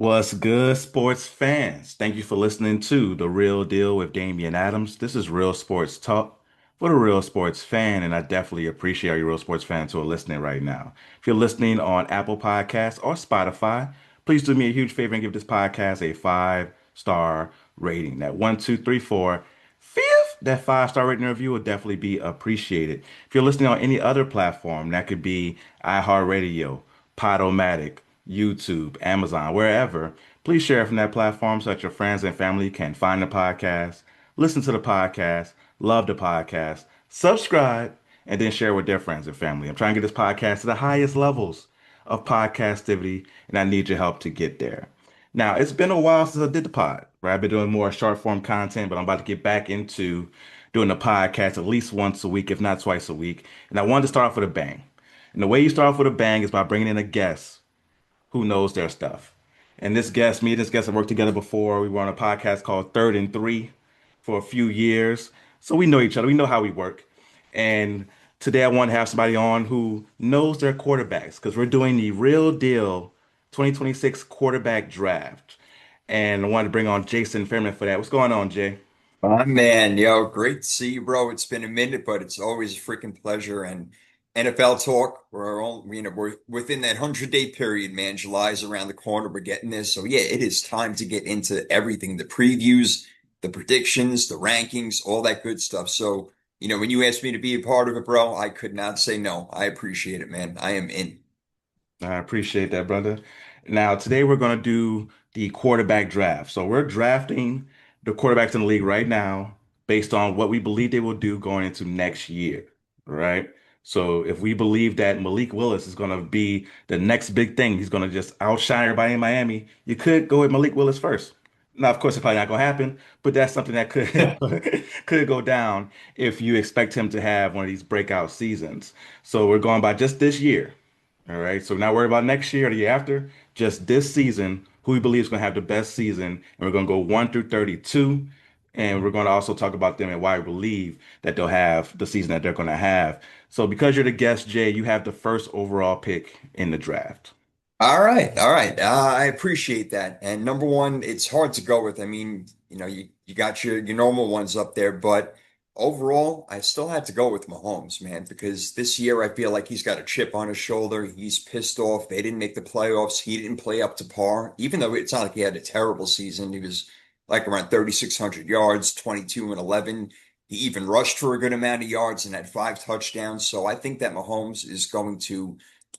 What's good, sports fans? Thank you for listening to The Real Deal with Damian Adams. This is real sports talk for the real sports fan, and I definitely appreciate you real sports fans who are listening right now. If you're listening on Apple Podcasts or Spotify, please do me a huge favor and give this podcast a five-star rating. That one, two, three, four, fifth, that five-star rating review would definitely be appreciated. If you're listening on any other platform, that could be iHeartRadio, Podomatic, YouTube, Amazon, wherever, please share it from that platform so that your friends and family can find the podcast, listen to the podcast, love the podcast, subscribe, and then share with their friends and family. I'm trying to get this podcast to the highest levels of podcastivity, and I need your help to get there. Now, it's been a while since I did the pod, right? I've been doing more short form content, but I'm about to get back into doing the podcast at least once a week, if not twice a week. And I wanted to start off with a bang. And the way you start off with a bang is by bringing in a guest who knows their stuff. And me and this guest have worked together before. We were on a podcast called Third and Three for a few years. So we know each other. We know how we work. And today I want to have somebody on who knows their quarterbacks because we're doing the real deal 2026 quarterback draft. And I wanted to bring on Jason Feirman for that. What's going on, Jay? My man, yo, great to see you, bro. It's been a minute, but it's always a freaking pleasure. And NFL talk, we're within that 100-day period, man. July is around the corner. We're getting this. So yeah, it is time to get into everything, the previews, the predictions, the rankings, all that good stuff. So, when you asked me to be a part of it, bro, I could not say no. I appreciate it, man. I am in. I appreciate that, brother. Now, today we're going to do the quarterback draft. So we're drafting the quarterbacks in the league right now based on what we believe they will do going into next year, right? So if we believe that Malik Willis is going to be the next big thing, he's going to just outshine everybody in Miami, you could go with Malik Willis first. Now, of course, it's probably not going to happen, but that's something that could could go down if you expect him to have one of these breakout seasons. So we're going by just this year. All right. So not worry about next year or the year after. Just this season, who we believe is going to have the best season. And we're going to go 1 through 32. And we're going to also talk about them and why we believe that they'll have the season that they're going to have. So because you're the guest, Jay, you have the first overall pick in the draft. All right, all right. I appreciate that. And number one, it's hard to go with. I mean, you got your normal ones up there, but overall, I still had to go with Mahomes, man, because this year I feel like he's got a chip on his shoulder. He's pissed off. They didn't make the playoffs. He didn't play up to par, even though it's not like he had a terrible season. He was like around 3,600 yards, 22 and 11. He even rushed for a good amount of yards and had five touchdowns. So I think that Mahomes is going to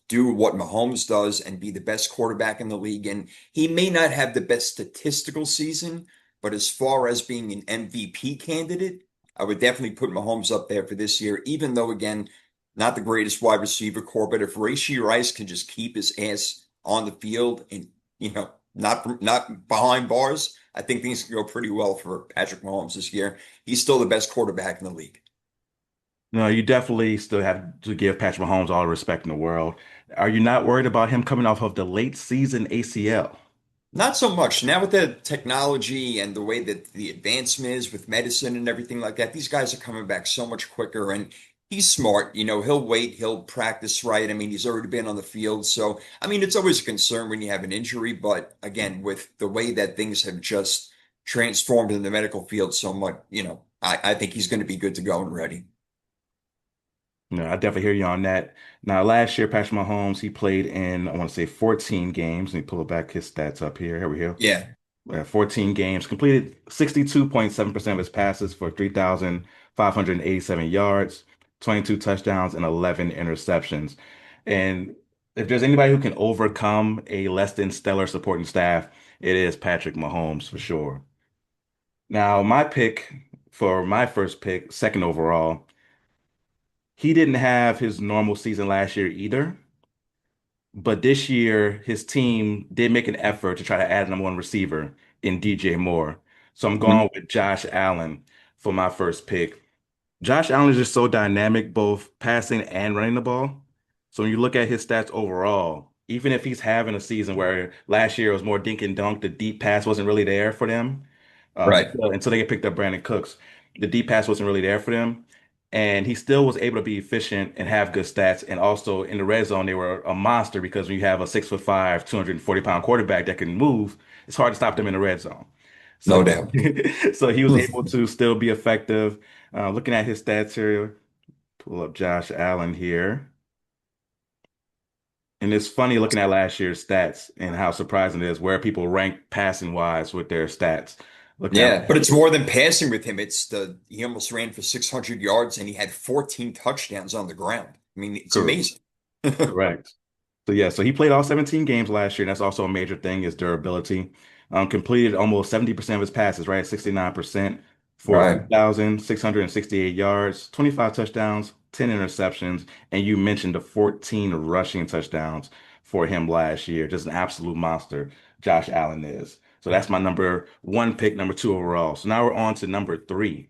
do what Mahomes does and be the best quarterback in the league. And he may not have the best statistical season, but as far as being an MVP candidate, I would definitely put Mahomes up there for this year, even though, again, not the greatest wide receiver core. But if Rashee Rice can just keep his ass on the field and, not behind bars, I think things can go pretty well for Patrick Mahomes this year. He's still the best quarterback in the league. No, you definitely still have to give Patrick Mahomes all the respect in the world. Are you not worried about him coming off of the late season ACL? Not so much. Now with the technology and the way that the advancement is with medicine and everything like that, these guys are coming back so much quicker and he's smart. He'll wait, he'll practice right. I mean, he's already been on the field. So, I mean, it's always a concern when you have an injury, but again, with the way that things have just transformed in the medical field so much, I think he's going to be good to go and ready. No, I definitely hear you on that. Now, last year, Patrick Mahomes, he played in, I want to say 14 games. Let me pull back his stats up here. Here we go. Yeah. 14 games, completed 62.7% of his passes for 3,587 yards, 22 touchdowns, and 11 interceptions. And if there's anybody who can overcome a less than stellar supporting staff, it is Patrick Mahomes for sure. Now, my pick for my first pick, second overall, he didn't have his normal season last year either. But this year, his team did make an effort to try to add a number one receiver in DJ Moore. So I'm Mhm. going with Josh Allen for my first pick. Josh Allen is just so dynamic, both passing and running the ball. So when you look at his stats overall, even if he's having a season where last year it was more dink and dunk, the deep pass wasn't really there for them Right. until they get picked up Brandon Cooks. The deep pass wasn't really there for them. and he still was able to be efficient and have good stats. And also in the red zone, they were a monster because when you have a 6'5", 240-pound quarterback that can move, it's hard to stop them in the red zone. No So, doubt. so he was able to still be effective. Looking at his stats here, pull up Josh Allen here. And it's funny looking at last year's stats and how surprising it is where people rank passing wise with their stats. Looking at Yeah, but it's more than passing with him. He almost ran for 600 yards and he had 14 touchdowns on the ground. I mean, it's Correct. amazing. Correct. So yeah, so he played all 17 games last year, and that's also a major thing is durability. Completed almost 70% of his passes, right? 69% for Right. 2,668 yards, 25 touchdowns, 10 interceptions, and you mentioned the 14 rushing touchdowns for him last year. Just an absolute monster, Josh Allen is. So that's my number one pick, number two overall. So now we're on to number three.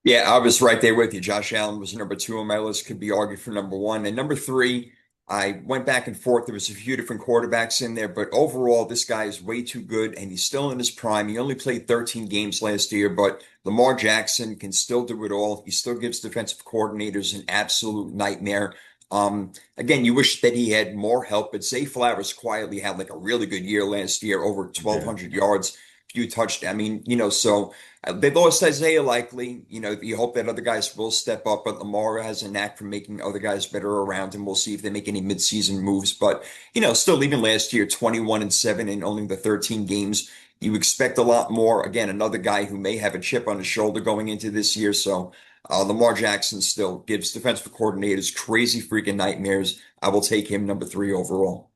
Yeah, I was right there with you. Josh Allen was number two on my list, could be argued for number one. And number three, I went back and forth. There was a few different quarterbacks in there, but overall, this guy is way too good and he's still in his prime. He only played 13 games last year, but Lamar Jackson can still do it all. He still gives defensive coordinators an absolute nightmare. Again, you wish that he had more help, but Zay Flowers quietly had like a really good year last year, over Yeah. 1,200 yards, few touchdowns. I mean, so. They lost Isaiah likely. You hope that other guys will step up, but Lamar has a knack for making other guys better around him. We'll see if they make any midseason moves. But, still even last year, 21-7 in only the 13 games. You expect a lot more. Again, another guy who may have a chip on his shoulder going into this year. So Lamar Jackson still gives defensive coordinators crazy freaking nightmares. I will take him number three overall.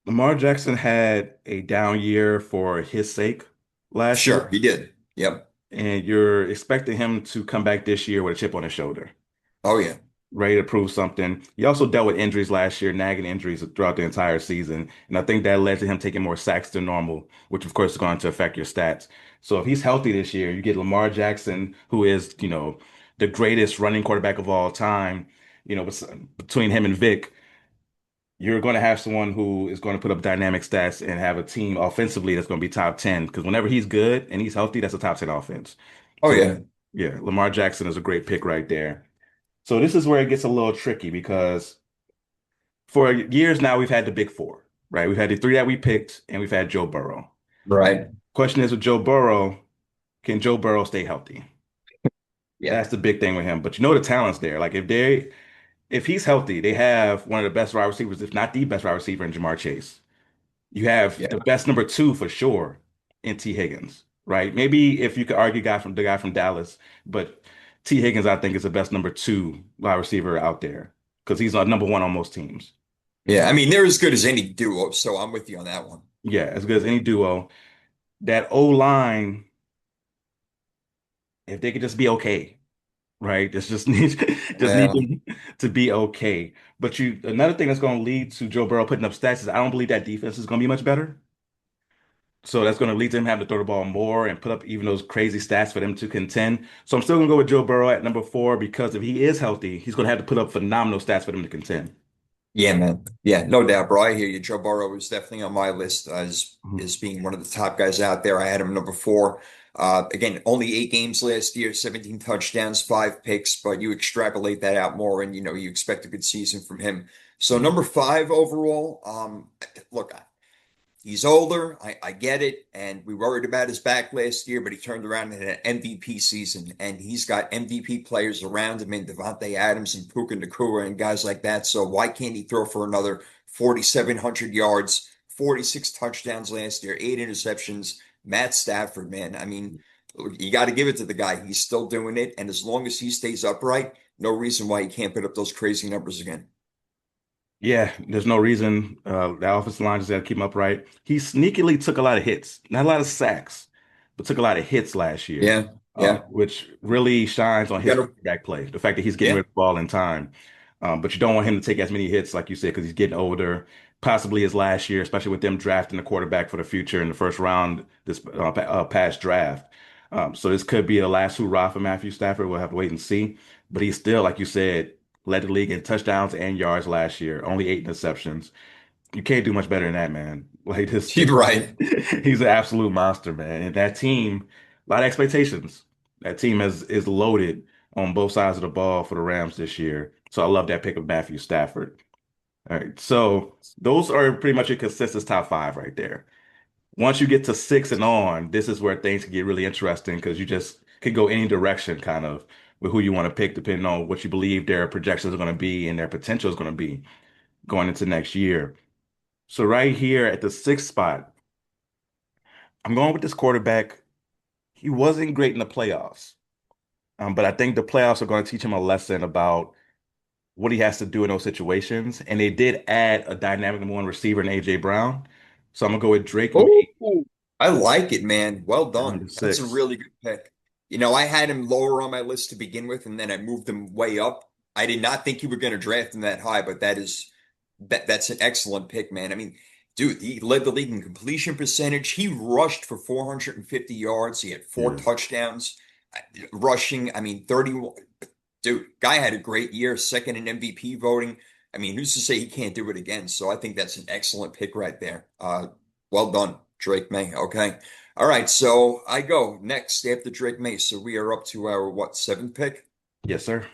Lamar Jackson had a down year for his sake last year. Sure, he did. Yep. And you're expecting him to come back this year with a chip on his shoulder, Oh, yeah. ready to prove something. He also dealt with injuries last year, nagging injuries throughout the entire season. And I think that led to him taking more sacks than normal, which of course is going to affect your stats. So if he's healthy this year, you get Lamar Jackson, who is, the greatest running quarterback of all time, between him and Vic. You're going to have someone who is going to put up dynamic stats and have a team offensively that's going to be top 10. Because whenever he's good and he's healthy, that's a top 10 offense. Oh, So, yeah. yeah, Lamar Jackson is a great pick right there. So, this is where it gets a little tricky because for years now, we've had the big four, right? We've had the three that we picked, and we've had Joe Burrow. Right. Question is with Joe Burrow, can Joe Burrow stay healthy? Yeah. That's the big thing with him. But the talent's there. Like if he's healthy, they have one of the best wide receivers, if not the best wide receiver in Jamar Chase. You have Yeah. the best number two for sure in T. Higgins, right? Maybe if you could argue the guy from Dallas, but T. Higgins, I think, is the best number two wide receiver out there because he's number one on most teams. Yeah, I mean, they're as good as any duo, so I'm with you on that one. Yeah, as good as any duo. That O line, if they could just be okay, right? This just needs just need Yeah. them to be okay. But another thing that's going to lead to Joe Burrow putting up stats is I don't believe that defense is going to be much better. So that's going to lead to him having to throw the ball more and put up even those crazy stats for them to contend. So I'm still going to go with Joe Burrow at number four because if he is healthy, he's going to have to put up phenomenal stats for them to contend. Yeah, man. Yeah, no doubt, bro. I hear you. Joe Burrow is definitely on my list Mhm. as being one of the top guys out there. I had him number four. Again, only 8 games last year, 17 touchdowns, 5 picks, but you extrapolate that out more and you expect a good season from him. So Yeah. number five overall, look, he's older. I get it. And we worried about his back last year, but he turned around and had an MVP season. And he's got MVP players around him in Devontae Adams and Puka Nacua and guys like that. So why can't he throw for another 4,700 yards, 46 touchdowns last year, 8 interceptions? Matt Stafford, man. I mean, you got to give it to the guy. He's still doing it. And as long as he stays upright, no reason why he can't put up those crazy numbers again. Yeah, there's no reason the offensive line just got to keep him upright. He sneakily took a lot of hits, not a lot of sacks, but took a lot of hits last year, Yeah. Yeah. which really shines on You his got to, quarterback play. The fact that he's getting yeah. rid of the ball in time, but you don't want him to take as many hits, like you said, because he's getting older. Possibly his last year, especially with them drafting a quarterback for the future in the first round this past draft. So this could be a last hurrah for Matthew Stafford. We'll have to wait and see. But he's still, like you said, led the league in touchdowns and yards last year, only 8 interceptions. You can't do much better than that, man. Like this, You're right. he's an absolute monster, man. And that team, a lot of expectations. That team is loaded on both sides of the ball for the Rams this year. So I love that pick of Matthew Stafford. All right. So those are pretty much your consensus top five right there. Once you get to six and on, this is where things can get really interesting because you just could go any direction kind of with who you want to pick, depending on what you believe their projections are going to be and their potential is going to be going into next year. So right here at the sixth spot, I'm going with this quarterback. He wasn't great in the playoffs, but I think the playoffs are going to teach him a lesson about what he has to do in those situations. And they did add a dynamic number one receiver in AJ Brown. So I'm gonna go with Drake Oh, May I like it, man. Well at done. number That's a six. really good pick. I had him lower on my list to begin with, and then I moved him way up. I did not think you were going to draft him that high, but that's an excellent pick, man. I mean, dude, he led the league in completion percentage. He rushed for 450 yards. He had four Yeah. touchdowns. Rushing, I mean, 31. Dude, guy had a great year, second in MVP voting. I mean, who's to say he can't do it again? So I think that's an excellent pick right there. Well done, Drake May. Okay. All right. So I go next after Drake May. So we are up to our what, seventh pick? Yes, sir.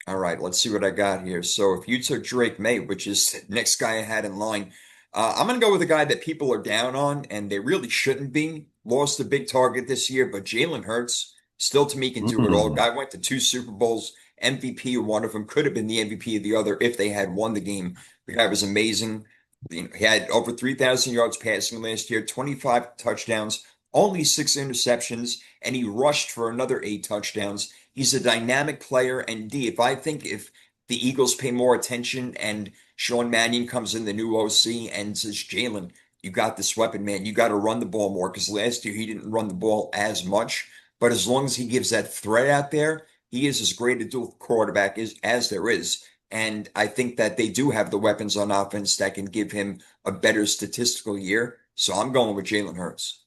All right, let's see what I got here. So if you took Drake May, which is the next guy I had in line, I'm going to go with a guy that people are down on, and they really shouldn't be. Lost a big target this year, but Jalen Hurts still to me can do it all. Mm, Guy went to two Super Bowls, MVP of one of them, could have been the MVP of the other if they had won the game. The guy was amazing. He had over 3,000 yards passing last year, 25 touchdowns, only six interceptions, and he rushed for another eight touchdowns. He's a dynamic player, and if I think if the Eagles pay more attention and Sean Mannion comes in the new OC and says, Jalen, you got this weapon, man. You got to run the ball more because last year he didn't run the ball as much. But as long as he gives that threat out there, he is as great a dual quarterback as there is. And I think that they do have the weapons on offense that can give him a better statistical year. So I'm going with Jalen Hurts.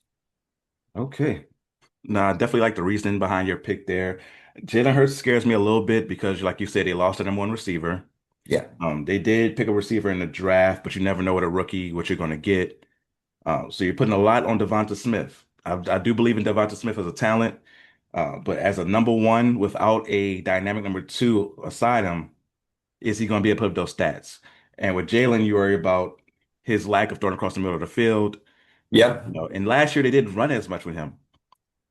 okay. Nah, I definitely like the reasoning behind your pick there. Jalen Hurts scares me a little bit because, like you said, they lost their number one receiver. Yeah. They did pick a receiver in the draft, but you never know what a rookie, what you're going to get. So you're putting a lot on Devonta Smith. I do believe in Devonta Smith as a talent, but as a number one without a dynamic number two aside him, is he going to be able to put up those stats? And with Jalen, you worry about his lack of throwing across the middle of the field. Yep. And last year they didn't run as much with him,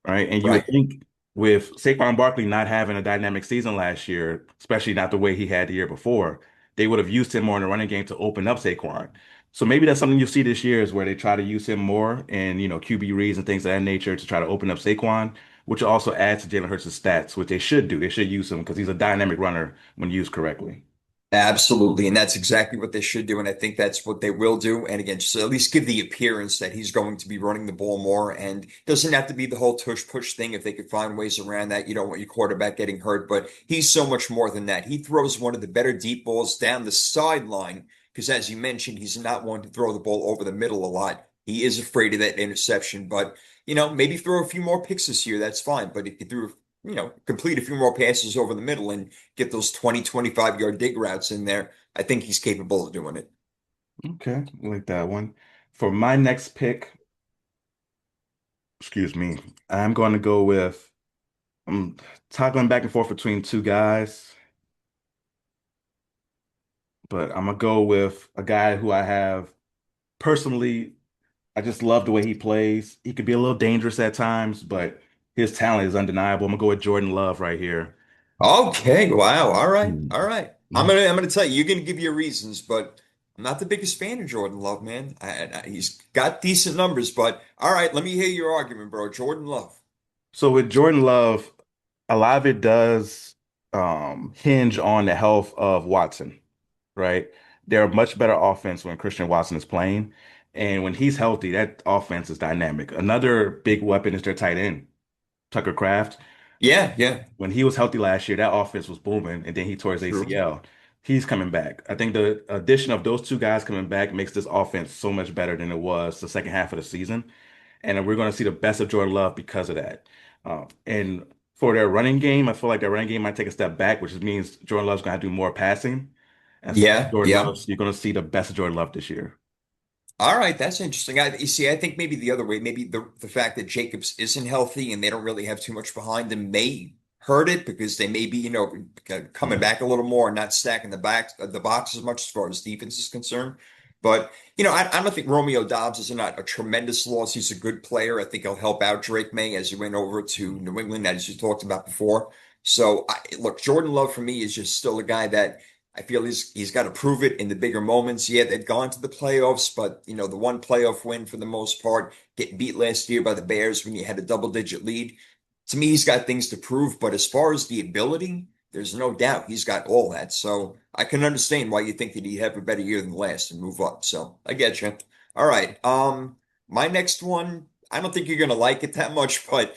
right? And you would Right. think with Saquon Barkley not having a dynamic season last year, especially not the way he had the year before, they would have used him more in the running game to open up Saquon. So maybe that's something you'll see this year is where they try to use him more and QB reads and things of that nature to try to open up Saquon, which also adds to Jalen Hurts' stats, which they should do. They should use him because he's a dynamic runner when used correctly. Absolutely. And that's exactly what they should do. And I think that's what they will do. And again, just at least give the appearance that he's going to be running the ball more. And it doesn't have to be the whole tush push thing if they could find ways around that. You don't want your quarterback getting hurt, but he's so much more than that. He throws one of the better deep balls down the sideline because, as you mentioned, he's not one to throw the ball over the middle a lot. He is afraid of that interception, but maybe throw a few more picks this year. That's fine. But if you threw, complete a few more passes over the middle and get those 20, 25-yard dig routes in there. I think he's capable of doing it. Okay, I like that one. For my next pick, excuse me, I'm going to go with I'm toggling back and forth between two guys, but I'm gonna go with a guy who I have personally. I just love the way he plays. He could be a little dangerous at times, but his talent is undeniable. I'm gonna go with Jordan Love right here. Okay, wow. All right. Mhm. All right. I'm Mhm. gonna I'm gonna tell you, you're gonna give your reasons, but I'm not the biggest fan of Jordan Love, man. He's got decent numbers, but all right, let me hear your argument, bro. Jordan Love. So with Jordan Love, a lot of it does hinge on the health of Watson, right? They're a much better offense when Christian Watson is playing. And when he's healthy, that offense is dynamic. Another big weapon is their tight end, Tucker Kraft. Yeah, yeah. When he was healthy last year, that offense was booming, and then he tore his True. ACL. He's coming back. I think the addition of those two guys coming back makes this offense so much better than it was the second half of the season. And we're going to see the best of Jordan Love because of that. And for their running game, I feel like their running game might take a step back, which means Jordan Love's going to do more passing. And so Yeah, Jordan yeah. Love, you're going to see the best of Jordan Love this year. All right, that's interesting. You see, I think maybe the other way, maybe the fact that Jacobs isn't healthy and they don't really have too much behind him may hurt it because they may be, coming Yeah. back a little more and not stacking the box as much as far as defense is concerned. But I don't think Romeo Dobbs is not a tremendous loss. He's a good player. I think he'll help out Drake May as he went over to New England, as you talked about before. So look, Jordan Love for me is just still a guy that I feel he's got to prove it in the bigger moments. Yeah, they've gone to the playoffs, but the one playoff win for the most part, getting beat last year by the Bears when you had a double-digit lead. To me, he's got things to prove, but as far as the ability, there's no doubt he's got all that. So I can understand why you think that he'd have a better year than last and move up. So I get you. All right. My next one, I don't think you're gonna like it that much, but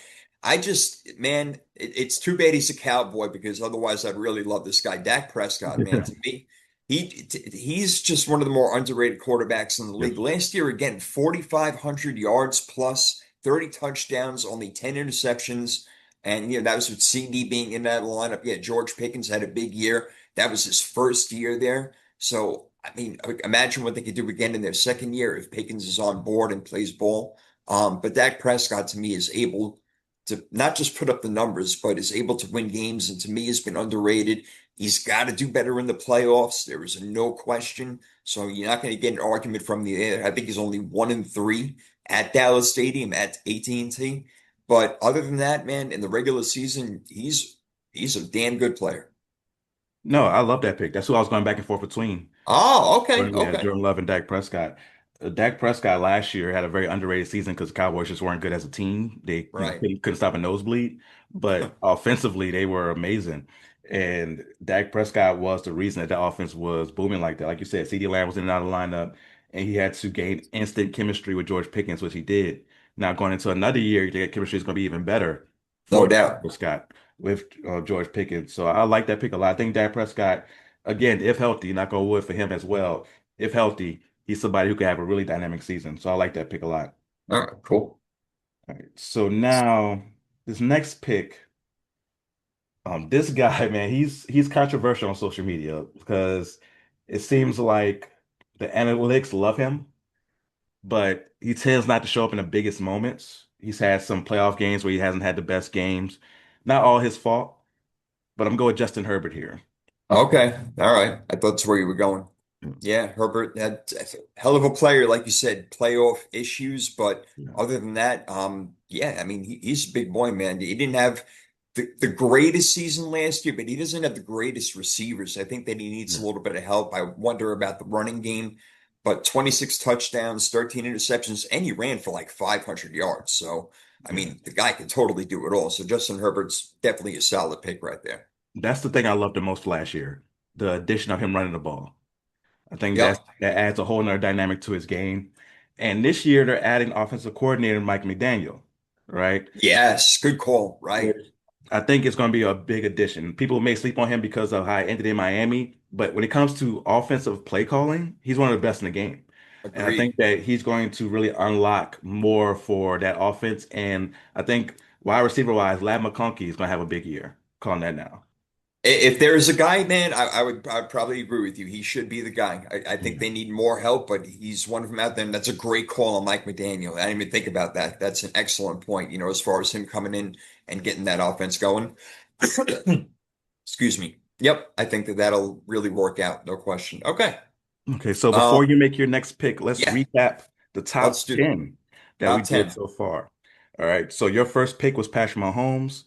man, it's too bad he's a Cowboy because otherwise I'd really love this guy. Dak Prescott, man, to me, he's just one of the more underrated quarterbacks in the Yes. league. Last year, again, 4,500 yards plus, 30 touchdowns, only 10 interceptions. And, that was with CD being in that lineup. Yeah, George Pickens had a big year. That was his first year there. So, I mean, imagine what they could do again in their second year if Pickens is on board and plays ball. But Dak Prescott, to me, is able to not just put up the numbers, but is able to win games. And to me, has been underrated. He's got to do better in the playoffs. There is no question. So you're not going to get an argument from the air. I think he's only 1-3 at Dallas Stadium at AT&T. But other than that, man, in the regular season, he's a damn good player. No, I love that pick. That's who I was going back and forth between. Oh, okay, Yeah, okay. Jordan Love and Dak Prescott. Dak Prescott last year had a very underrated season because the Cowboys just weren't good as a team. They, Right. couldn't stop a nosebleed, but offensively they were amazing. And Dak Prescott was the reason that the offense was booming like that. Like you said, CeeDee Lamb was in and out of the lineup, and he had to gain instant chemistry with George Pickens, which he did. Now going into another year, the chemistry is going to be even better No for Dak doubt. Prescott with George Pickens. So I like that pick a lot. I think Dak Prescott, again, if healthy, knock on wood for him as well. If healthy, he's somebody who could have a really dynamic season. So I like that pick a lot. All right, cool. All right. So now this next pick, this guy, man, he's controversial on social media because it seems like the analytics love him, but he tends not to show up in the biggest moments. He's had some playoff games where he hasn't had the best games. Not all his fault, but I'm going with Justin Herbert here. Okay. All right. I thought that's where you were going. Yeah, Herbert had a hell of a player, like you said, playoff issues, but Yeah. other than that, yeah, I mean, he's a big boy, man. He didn't have the greatest season last year, but he doesn't have the greatest receivers. I think that he needs Yeah. a little bit of help. I wonder about the running game, but 26 touchdowns, 13 interceptions, and he ran for like 500 yards. So, I Yeah. mean, the guy can totally do it all. So Justin Herbert's definitely a solid pick right there. That's the thing I loved the most last year, the addition of him running the ball. I think Yep. that adds a whole nother dynamic to his game. And this year they're adding offensive coordinator Mike McDaniel, right? Yes, good call. Right. Which I think it's going to be a big addition. People may sleep on him because of how he ended in Miami, but when it comes to offensive play calling, he's one of the best in the game. And I think Agreed. that he's going to really unlock more for that offense. And I think wide receiver wise, Lad McConkey is going to have a big year. Calling that now. If there is a guy, man, I'd probably agree with you. He should be the guy. I think Yeah. they need more help, but he's one of them out there. And that's a great call on Mike McDaniel. I didn't even think about that. That's an excellent point, as far as him coming in and getting that offense going. Excuse me. Yep, I think that that'll really work out. No question. Okay. Okay, so Um, before you make your next pick, let's yeah, recap the let's top do that. 10 that we Top did 10. so far. All right, so your first pick was Patrick Mahomes.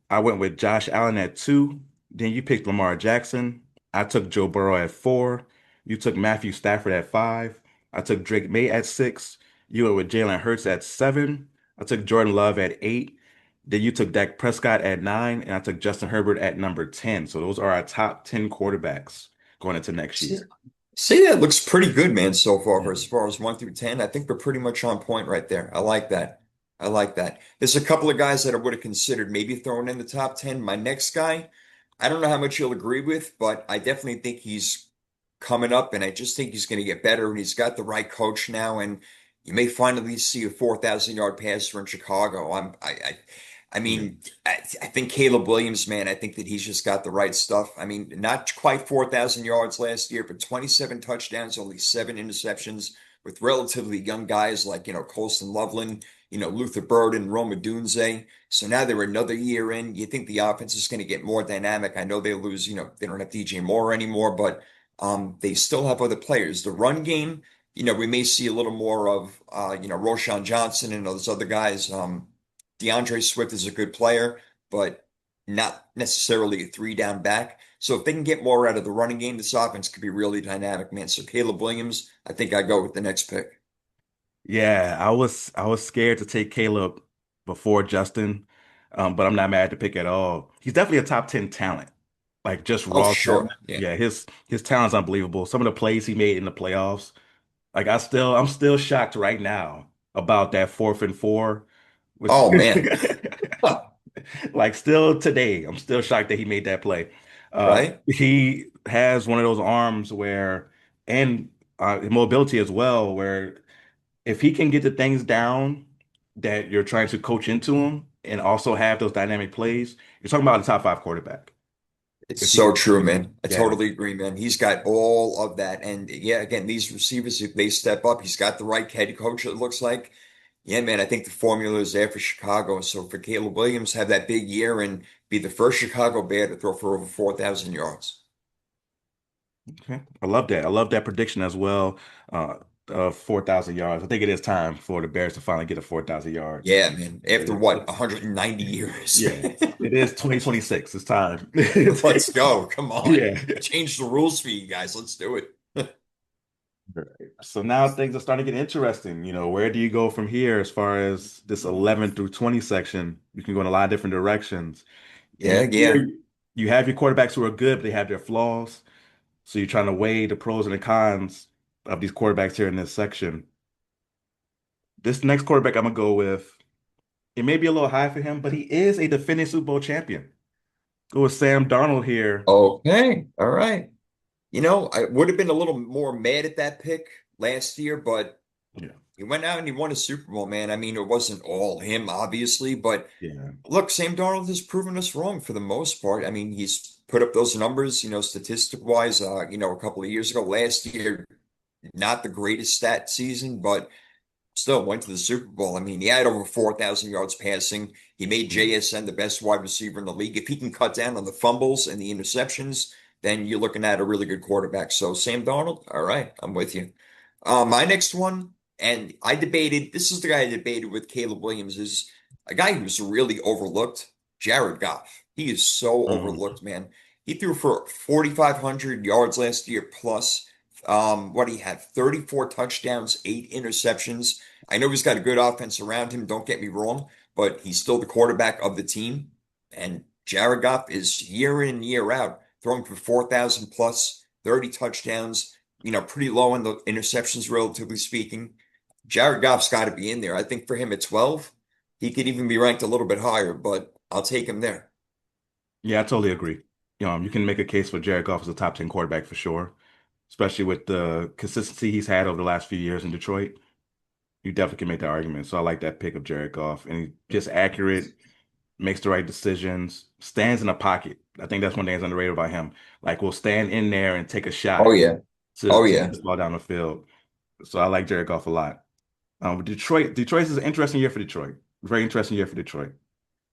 I went with Josh Allen at two. Then you picked Lamar Jackson. I took Joe Burrow at four. You took Matthew Stafford at five. I took Drake May at six. You went with Jalen Hurts at seven. I took Jordan Love at eight. Then you took Dak Prescott at nine, and I took Justin Herbert at number 10. So those are our top 10 quarterbacks going into next year. See, that looks pretty good, man, so far Yeah. for as far as 1 through 10. I think we're pretty much on point right there. I like that. I like that. There's a couple of guys that I would have considered maybe throwing in the top 10. My next guy, I don't know how much you'll agree with, but I definitely think he's coming up, and I just think he's going to get better, and he's got the right coach now, and you may finally see a 4,000-yard passer in Chicago. I Yeah. mean, I think Caleb Williams, man, I think that he's just got the right stuff. I mean, not quite 4,000 yards last year, but 27 touchdowns, only seven interceptions. with relatively young guys like, Colston Loveland, Luther Bird and Roma Dunze. So now they're another year in. You think the offense is going to get more dynamic. I know they lose, they don't have DJ Moore anymore, but they still have other players. The run game, we may see a little more of, Roshan Johnson and those other guys. DeAndre Swift is a good player, but not necessarily a three down back. So if they can get more out of the running game, this offense could be really dynamic, man. So Caleb Williams, I think I go with the next pick. Yeah, I was scared to take Caleb before Justin, but I'm not mad at the pick at all. He's definitely a top 10 talent. Like just Oh, raw talent. sure. Yeah. Yeah, his talent's unbelievable. Some of the plays he made in the playoffs. Like I'm still shocked right now about that 4th and 4, which Oh, man. Huh. like still today, I'm still shocked that he made that play. Right? He has one of those arms where and mobility as well, where if he can get the things down that you're trying to coach into him and also have those dynamic plays, you're talking about a top 5 quarterback. It's If he so can, true, man. I yeah, totally agree, man. He's got all of that. And yeah, again, these receivers, if they step up, he's got the right head coach, it looks like. Yeah, man, I think the formula is there for Chicago. So for Caleb Williams, have that big year and be the first Chicago Bear to throw for over 4,000 yards. okay. I love that. I love that prediction as well. Uh, 4,000 yards. I think it is time for the Bears to finally get a 4,000 yards. Yeah, man. After what, It's, 190 years? yeah, it is 2026. It's time. Let's go. Come on. Yeah. Change the rules for you guys. Let's do it. Right. So now things are starting to get interesting. Where do you go from here as far as this 11 through 20 section? You can go in a lot of different directions. Yeah, And yeah. here you have your quarterbacks who are good, but they have their flaws. So you're trying to weigh the pros and the cons of these quarterbacks here in this section. This next quarterback I'm gonna go with, it may be a little high for him, but he is a defending Super Bowl champion. Go with Sam Darnold here. Okay. All right. I would have been a little more mad at that pick last year, but Yeah. he went out and he won a Super Bowl, man. I mean, it wasn't all him, obviously, but Yeah. look, Sam Darnold has proven us wrong for the most part. I mean, he's put up those numbers, statistic wise, a couple of years ago. Last year, not the greatest stat season, but still went to the Super Bowl. I mean, he had over 4,000 yards passing. He made Yeah. JSN the best wide receiver in the league. If he can cut down on the fumbles and the interceptions, then you're looking at a really good quarterback. So Sam Darnold, all right, I'm with you. My next one, and this is the guy I debated with Caleb Williams, is a guy who's really overlooked, Jared Goff. He is so Mm. overlooked, man. He threw for 4,500 yards last year plus. What he had 34 touchdowns, 8 interceptions. I know he's got a good offense around him, don't get me wrong, but he's still the quarterback of the team. And Jared Goff is year in, year out, throwing for 4,000 plus, 30 touchdowns, pretty low in the interceptions, relatively speaking. Jared Goff's got to be in there. I think for him at 12, he could even be ranked a little bit higher, but I'll take him there. Yeah, I totally agree. You can make a case for Jared Goff as a top 10 quarterback for sure, especially with the consistency he's had over the last few years in Detroit. You definitely can make that argument. So I like that pick of Jared Goff. And he's just accurate, makes the right decisions, stands in the pocket. I think that's one thing that's underrated about him. Like, will stand in there and take a Oh, shot yeah. to Oh, get yeah. this ball down the field. So I like Jared Goff a lot. Detroit is an interesting year for Detroit. Very interesting year for Detroit.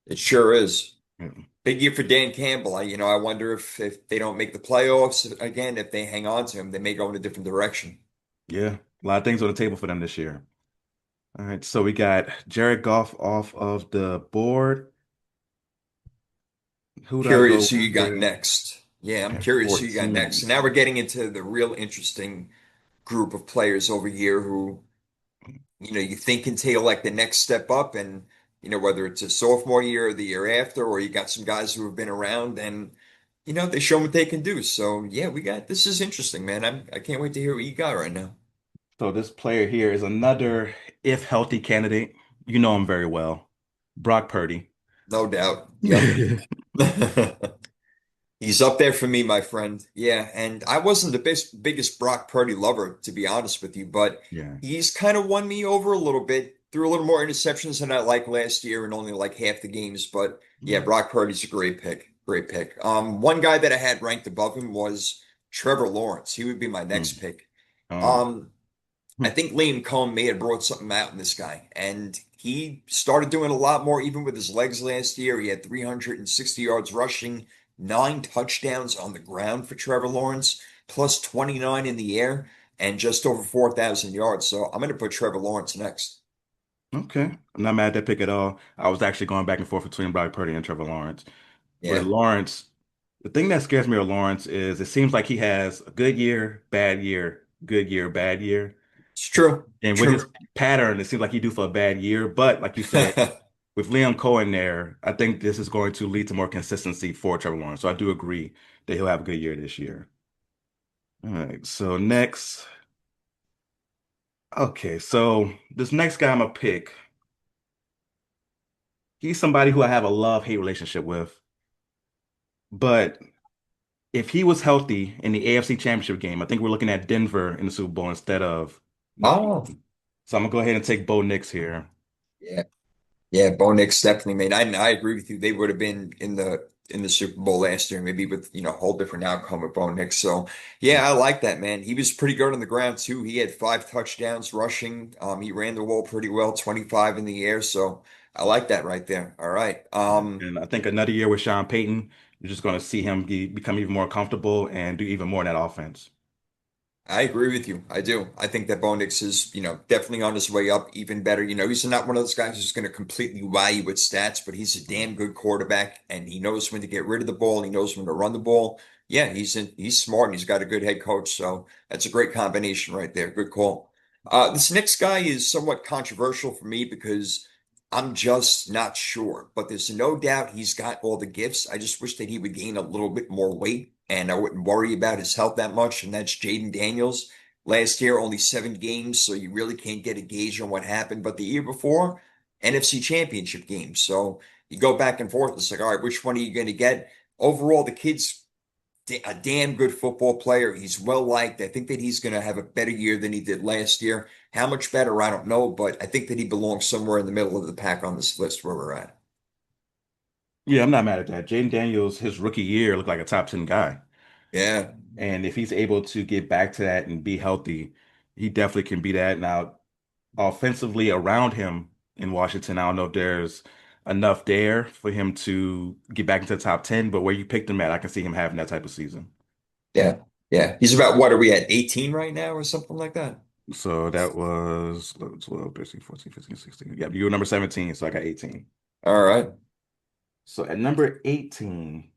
It sure is. Yeah. Big year for Dan Campbell. I wonder if they don't make the playoffs again, if they hang on to him, they may go in a different direction. Yeah. A lot of things on the table for them this year. All right. So we got Jared Goff off of the board. Who do I go Curious who with you got here next. Yeah, I'm at curious who you got next. So 14? now we're getting into the real interesting group of players over here who, you think can take like the next step up and, whether it's a sophomore year or the year after, or you got some guys who have been around and, they show what they can do. So yeah, this is interesting, man. I can't wait to hear what you got right now. So this player here is another if healthy candidate. You know him very well. Brock Purdy. No doubt. Yep. He's up there for me, my friend. Yeah, and I wasn't the biggest Brock Purdy lover, to be honest with you, but Yeah. he's kind of won me over a little bit. Threw a little more interceptions than I liked last year and only like half the games. But yeah, Brock Purdy's a great pick. Great pick. One guy that I had ranked above him was Trevor Lawrence. He would be my next Mm. pick. Oh, Um, I think Liam Cohn may have brought something out in this guy, and he started doing a lot more even with his legs last year. He had 360 yards rushing, 9 touchdowns on the ground for Trevor Lawrence, plus 29 in the air, and just over 4,000 yards. So I'm going to put Trevor Lawrence next. Okay. I'm not mad at that pick at all. I was actually going back and forth between Brock Purdy and Trevor Lawrence. With Yeah, Lawrence, the thing that scares me with Lawrence is it seems like he has a good year, bad year, good year, bad year. it's true. And with his True. pattern, it seems like he do for a bad year. But like you said, with Liam Cohen there, I think this is going to lead to more consistency for Trevor Lawrence. So I do agree that he'll have a good year this year. All right. So next, okay. So this next guy I'm gonna pick, he's somebody who I have a love-hate relationship with. But if he was healthy in the AFC Championship game, I think we're looking at Denver in the Super Bowl instead of Oh, Miami. So I'm gonna go ahead and take Bo Nix here. yeah. Yeah, Bo Nix definitely made. I agree with you. They would have been in the Super Bowl last year, maybe with a whole different outcome with Bo Nix. So yeah, I like that, man. He was pretty good on the ground too. He had 5 touchdowns rushing. He ran the ball pretty well, 25 in the air. So I like that right there. All right. And I think another year with Sean Payton, you're just going to see him become even more comfortable and do even more in that offense. I agree with you. I do. I think that Bo Nix is, definitely on his way up even better. He's not one of those guys who's going to completely wow you with stats, but he's a damn good quarterback and he knows when to get rid of the ball. He knows when to run the ball. Yeah, he's smart and he's got a good head coach. So that's a great combination right there. Good call. This next guy is somewhat controversial for me because I'm just not sure, but there's no doubt he's got all the gifts. I just wish that he would gain a little bit more weight and I wouldn't worry about his health that much. And that's Jaden Daniels. Last year, only 7 games, so you really can't get a gauge on what happened. But the year before, NFC Championship game. So you go back and forth. It's like, all right, which one are you going to get? Overall, the kid's a damn good football player. He's well liked. I think that he's going to have a better year than he did last year. How much better, I don't know, but I think that he belongs somewhere in the middle of the pack on this list where we're at. Yeah, I'm not mad at that. Jaden Daniels, his rookie year, looked like a top 10 guy. Yeah, And if he's able to get back to that and be healthy, he definitely can be that. Now, offensively around him in Washington, I don't know if there's enough there for him to get back into the top 10, but where you picked him at, I can see him having that type of season. yeah, yeah. He's about, what are we at, 18 right now or something like that? So that was 11, 12, 13, 14, 15, 16. Yeah, you were number 17, so I got 18. All right. So at number 18,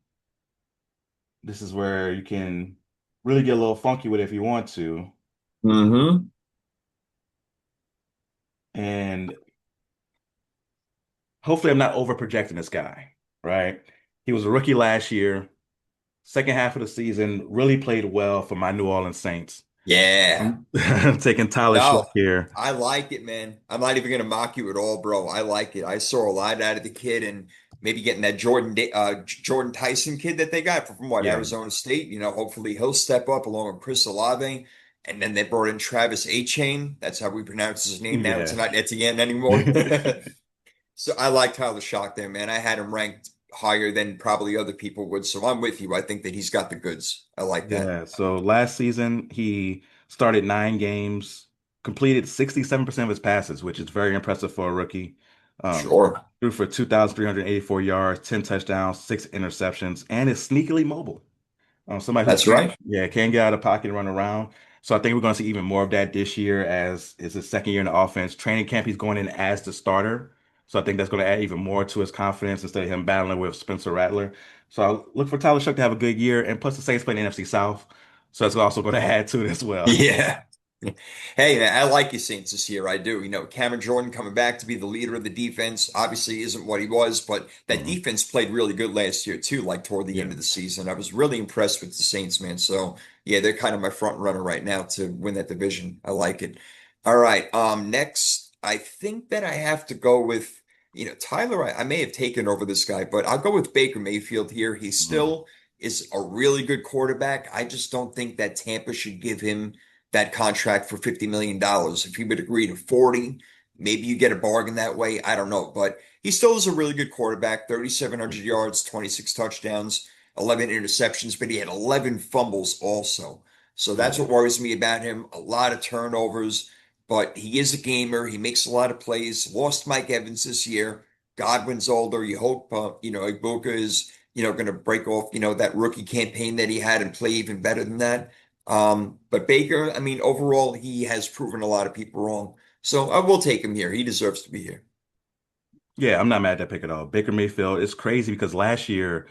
this is where you can really get a little funky with it if you want to. Mm-hmm. And hopefully I'm not over projecting this guy, right? He was a rookie last year, second half of the season, really played well for my New Orleans Saints. Yeah. I'm taking Tyler Shough No, here. I like it, man. I'm not even gonna mock you at all, bro. I like it. I saw a lot out of the kid, and maybe getting that Jordan Tyson kid that they got from what Yeah. Arizona State. Hopefully he'll step up along with Chris Olave, and then they brought in Travis A-Chain. That's how we pronounce his name now. It's Yeah. not Etienne anymore. So I like Tyler Shock there, man. I had him ranked higher than probably other people would. So I'm with you. I think that he's got the goods. I like that. Yeah. So last season, he started 9 games, completed 67% of his passes, which is very impressive for a rookie. Um, Sure. threw for 2,384 yards, 10 touchdowns, 6 interceptions, and is sneakily mobile. Somebody who That's can, right. yeah, can get out of the pocket and run around. So I think we're going to see even more of that this year as it's his second year in the offense. Training camp, he's going in as the starter. So I think that's going to add even more to his confidence instead of him battling with Spencer Rattler. So I look for Tyler Shough to have a good year. And plus the Saints play in the NFC South. So that's also going to add to it as well. Yeah. Hey, man, I like your Saints this year. I do. Cameron Jordan coming back to be the leader of the defense obviously isn't what he was, but that Mhm. defense played really good last year too, like toward the end Yeah. of the season. I was really impressed with the Saints, man. So yeah, they're kind of my front runner right now to win that division. I like it. All right. Next, I think that I have to go with, Tyler. I may have taken over this guy, but I'll go with Baker Mayfield here. He Mhm. still is a really good quarterback. I just don't think that Tampa should give him that contract for $50 million. If he would agree to 40, maybe you get a bargain that way. I don't know. But he still is a really good quarterback, 3,700 yards, 26 touchdowns, 11 interceptions, but he had 11 fumbles also. So that's Yeah. what worries me about him. A lot of turnovers. but he is a gamer. He makes a lot of plays. Lost Mike Evans this year. Godwin's older. You hope, Ibuka is, going to break off, that rookie campaign that he had and play even better than that. But Baker, I mean, overall, he has proven a lot of people wrong. So I will take him here. He deserves to be here. Yeah, I'm not mad at that pick at all. Baker Mayfield is crazy because last year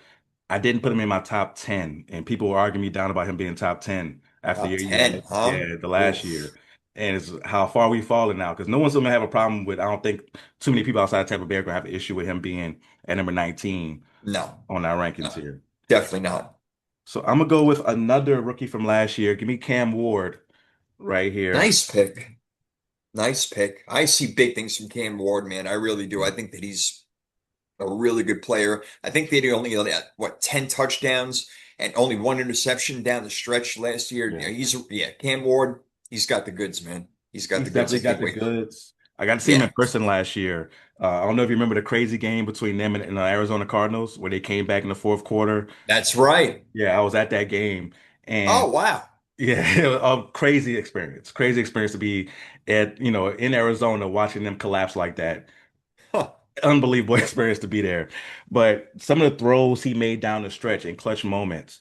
I didn't put him in my top 10, and people were arguing me down about him being top 10 after the Top year he had. 10, huh? Yeah, the last year. Oof. And it's how far we've fallen now because no one's going to have a problem with, I don't think too many people outside Tampa Bay are going to have an issue with him being at number 19 No, on our rankings no, here. definitely not. So I'm going to go with another rookie from last year. Give me Cam Ward right here. Nice pick. Nice pick. I see big things from Cam Ward, man. I really do. I think that he's a really good player. I think they only had, what, 10 touchdowns and only one interception down the stretch last year. Yeah. Cam Ward, he's got the goods, man. He's got He's the goods. definitely I got can't the wait. goods. I got to see him in Yeah, person last year. I don't know if you remember the crazy game between them and the Arizona Cardinals where they came back in the fourth quarter. that's right. Yeah, I was at that game, and Oh, wow. yeah, it was a crazy experience. Crazy experience to be at, in Arizona watching them collapse like that. Huh. Unbelievable experience to be there. But some of the throws he made down the stretch in clutch moments,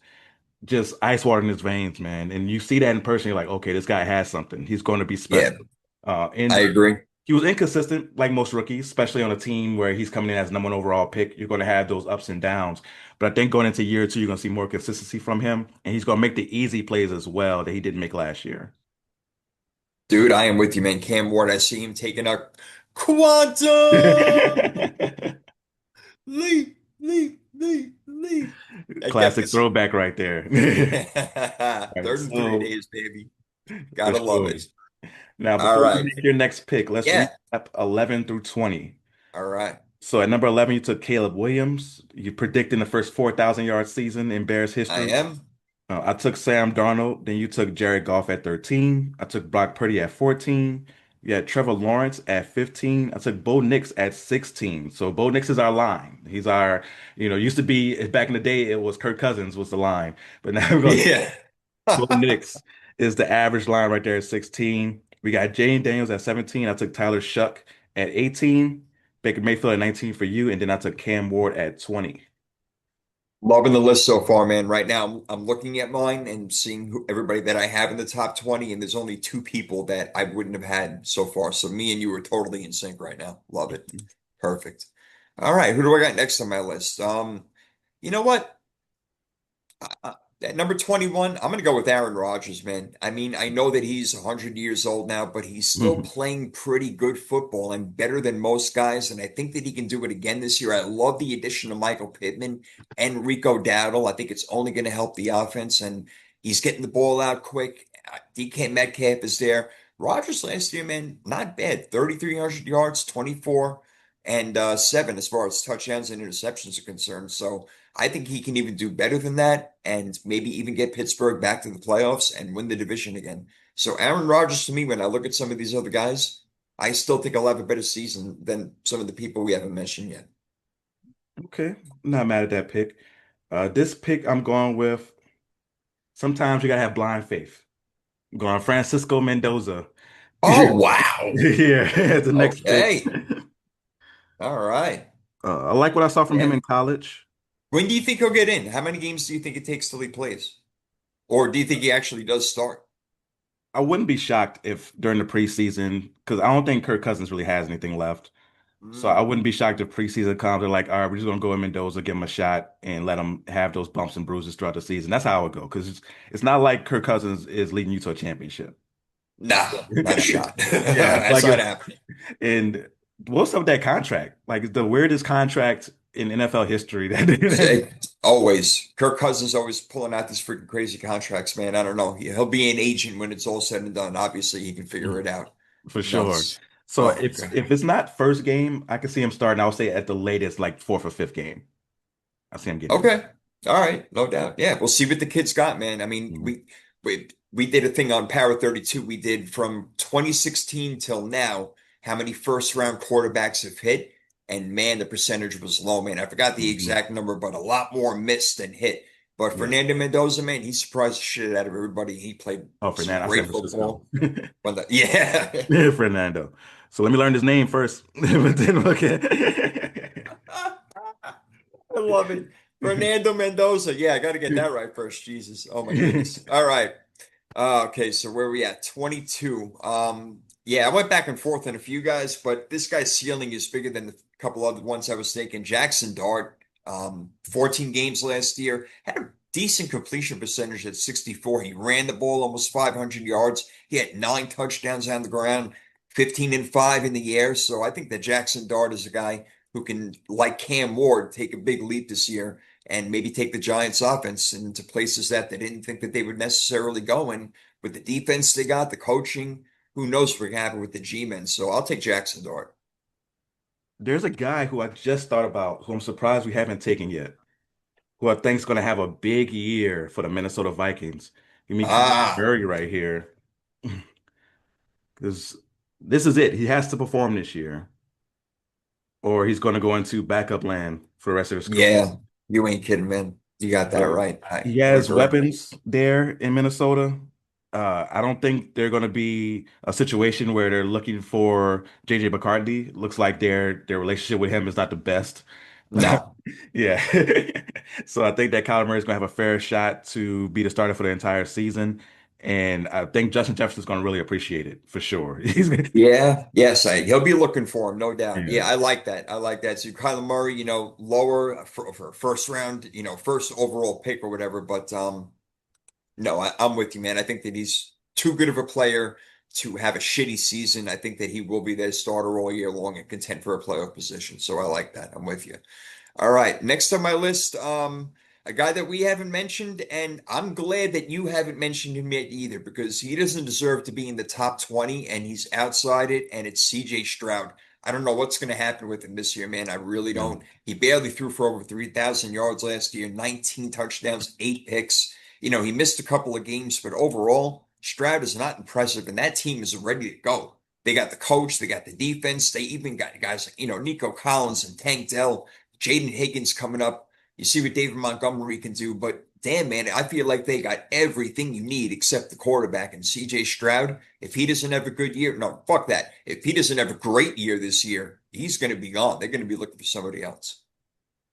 just ice water in his veins, man. And you see that in person, you're like, okay, this guy has something. He's going to be Yeah, special. I And agree. he was inconsistent, like most rookies, especially on a team where he's coming in as number one overall pick. You're going to have those ups and downs. But I think going into year two, you're going to see more consistency from him, and he's going to make the easy plays as well that he didn't make last year. Dude, I am with you, man. Cam Ward, I see him taking a quantum leap. I got Classic this. throwback right there. All right, Third and three so days, baby. for Gotta love sure. it. Now, All before you right. make your next pick, let's Yeah. recap 11 through 20. All right. So at number 11, you took Caleb Williams. You predicting the first 4,000 yard season in Bears I history. am. I took Sam Darnold. Then you took Jared Goff at 13. I took Brock Purdy at 14. You had Trevor Lawrence at 15. I took Bo Nix at 16. So Bo Nix is our line. He's our, used to be back in the day, it was Kirk Cousins was the line. But now we're going to Yeah. Bo Nix is the average line right there at 16. We got Jane Daniels at 17. I took Tyler Shuck at 18. Baker Mayfield at 19 for you. And then I took Cam Ward at 20. Loving the list so far, man. Right now, I'm looking at mine and seeing everybody that I have in the top 20, and there's only two people that I wouldn't have had so far. So me and you are totally in sync right now. Love it. Perfect. All right, who do I got next on my list? You know what? At number 21, I'm going to go with Aaron Rodgers, man. I mean, I know that he's 100 years old now, but he's still Mhm. playing pretty good football and better than most guys. And I think that he can do it again this year. I love the addition of Michael Pittman and Rico Dowdle. I think it's only going to help the offense. And he's getting the ball out quick. DK Metcalf is there. Rodgers last year, man, not bad. 3,300 yards, 24 and 7 as far as touchdowns and interceptions are concerned. So, I think he can even do better than that and maybe even get Pittsburgh back to the playoffs and win the division again. So Aaron Rodgers, to me, when I look at some of these other guys, I still think I'll have a better season than some of the people we haven't mentioned yet. Okay. Not mad at that pick. This pick I'm going with, sometimes you gotta have blind faith. I'm going Francisco Mendoza. Oh, wow. Yeah, as the next pick. Okay. All right. I like what I saw from him Yeah. in college. When do you think he'll get in? How many games do you think it takes till he plays? Or do you think he actually does start? I wouldn't be shocked if during the preseason, because I don't think Kirk Cousins really has anything left. So I Mm. wouldn't be shocked if preseason comes. They're like, all right, we're just gonna go in Mendoza, give him a shot, and let him have those bumps and bruises throughout the season. That's how it would go. Because it's not like Kirk Cousins is leading you to a championship. Nah, not a shot. Yeah, That's like not it's happening. and what's up with that contract? Like it's the weirdest contract in NFL history. Always. Kirk Cousins always pulling out these freaking crazy contracts, man. I don't know. He'll be an agent when it's all said and done. Obviously, he can figure it out. For sure. Nuts. So Oh, it's God. if it's not first game, I can see him starting. I would say at the latest, like fourth or fifth game. I see him getting in. Okay. All right. No doubt. Yeah. We'll see what the kids got, man. I mean, Mhm. we did a thing on Power 32. We did from 2016 till now, how many first round quarterbacks have hit. And man, the percentage was low, man. I forgot the Mhm. exact number, but a lot more missed than hit. But Yeah. Fernando Mendoza, man, he surprised the shit out of everybody. He played Oh, some Fernando. I said great Francisco. football. Yeah. Fernando. So let me learn his name first. But then, okay. I love it. Fernando Mendoza. Yeah, I got to get that right first. Jesus. Oh my goodness. All right. Okay, so where are we at? 22. Yeah, I went back and forth on a few guys, but this guy's ceiling is bigger than a couple other ones I was thinking. Jackson Dart, 14 games last year, had a decent completion percentage at 64. He ran the ball almost 500 yards. He had 9 touchdowns on the ground, 15 and 5 in the air. So I think that Jackson Dart is a guy who can, like Cam Ward, take a big leap this year and maybe take the Giants offense into places that they didn't think that they would necessarily go in with the defense they got, the coaching. Who knows what happened with the G-men? So I'll take Jackson Dart. There's a guy who I just thought about who I'm surprised we haven't taken yet, who I think is going to have a big year for the Minnesota Vikings. You meet Kyler Ah, Murray right here. Because this is it. He has to perform this year, or he's going to go into backup land for the rest of his career. yeah, you ain't kidding, man. You got that right. He I has agree. weapons there in Minnesota. I don't think they're going to be a situation where they're looking for JJ McCarthy. Looks like their relationship with him is not the best. No. Yeah. So I think that Kyler Murray is going to have a fair shot to be the starter for the entire season. And I think Justin Jefferson's going to really appreciate it for sure. He's gonna, Yeah, yes, he'll be looking for him, no doubt. yeah. Yeah, I like that. I like that. So Kyler Murray, lower for first round, first overall pick or whatever. But no, I'm with you, man. I think that he's too good of a player to have a shitty season. I think that he will be their starter all year long and contend for a playoff position. So I like that. I'm with you. All right, next on my list, a guy that we haven't mentioned, and I'm glad that you haven't mentioned him yet either, because he doesn't deserve to be in the top 20, and he's outside it, and it's CJ Stroud. I don't know what's going to happen with him this year, man. I really Yeah. don't. He barely threw for over 3,000 yards last year, 19 touchdowns, 8 picks. He missed a couple of games, but overall, Stroud is not impressive, and that team is ready to go. They got the coach, they got the defense, they even got guys like, Nico Collins and Tank Dell. Jaden Higgins coming up. You see what David Montgomery can do, but damn, man, I feel like they got everything you need except the quarterback. And CJ Stroud, if he doesn't have a good year, no, fuck that. If he doesn't have a great year this year, he's going to be gone. They're going to be looking for somebody else.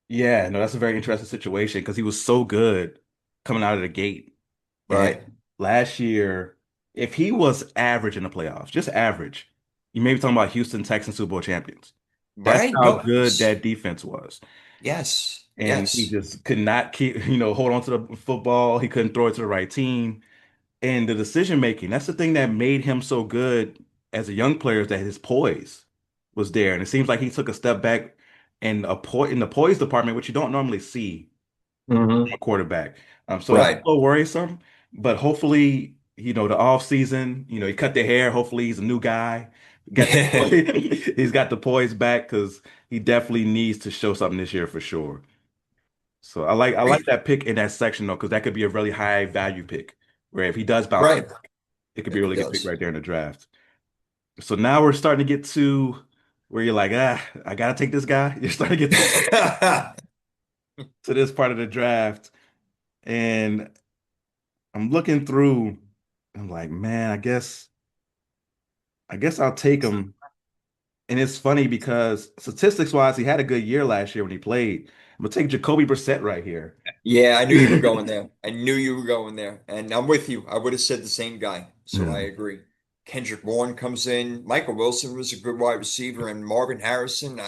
Yeah, no, that's a very interesting situation because he was so good coming out of the gate. And Right. last year, if he was average in the playoffs, just average, you may be talking about Houston Texans Super Bowl champions. That's Right. how No. good that defense was. Yes. And he Yes. just could not keep, hold on to the football. He couldn't throw it to the right team. And the decision making, that's the thing that made him so good as a young player, is that his poise was there. And it seems like he took a step back in the poise department, which you don't normally see Hmm. a quarterback. So that's a Right. little worrisome, but hopefully, the off season, he cut their hair. Hopefully he's a new guy. Got that he's got the poise back because he definitely needs to show something this year for sure. So I like that pick in that section though, because that could be a really high value pick where if he does bounce back, Right. it could be a If he really good pick does. right there in the draft. So now we're starting to get to where you're like, I gotta take this guy. You're starting to get to this part of the draft. And I'm looking through. I'm like, man, I guess I'll take him. And it's funny because statistics wise, he had a good year last year when he played. I'm gonna take Jacoby Brissett right here. Yeah, I knew you were going there. I knew you were going there. And I'm with you. I would have said the same guy. So I Yeah, agree. Kendrick Bourne comes in. Michael Wilson was a good wide receiver. And Marvin Harrison,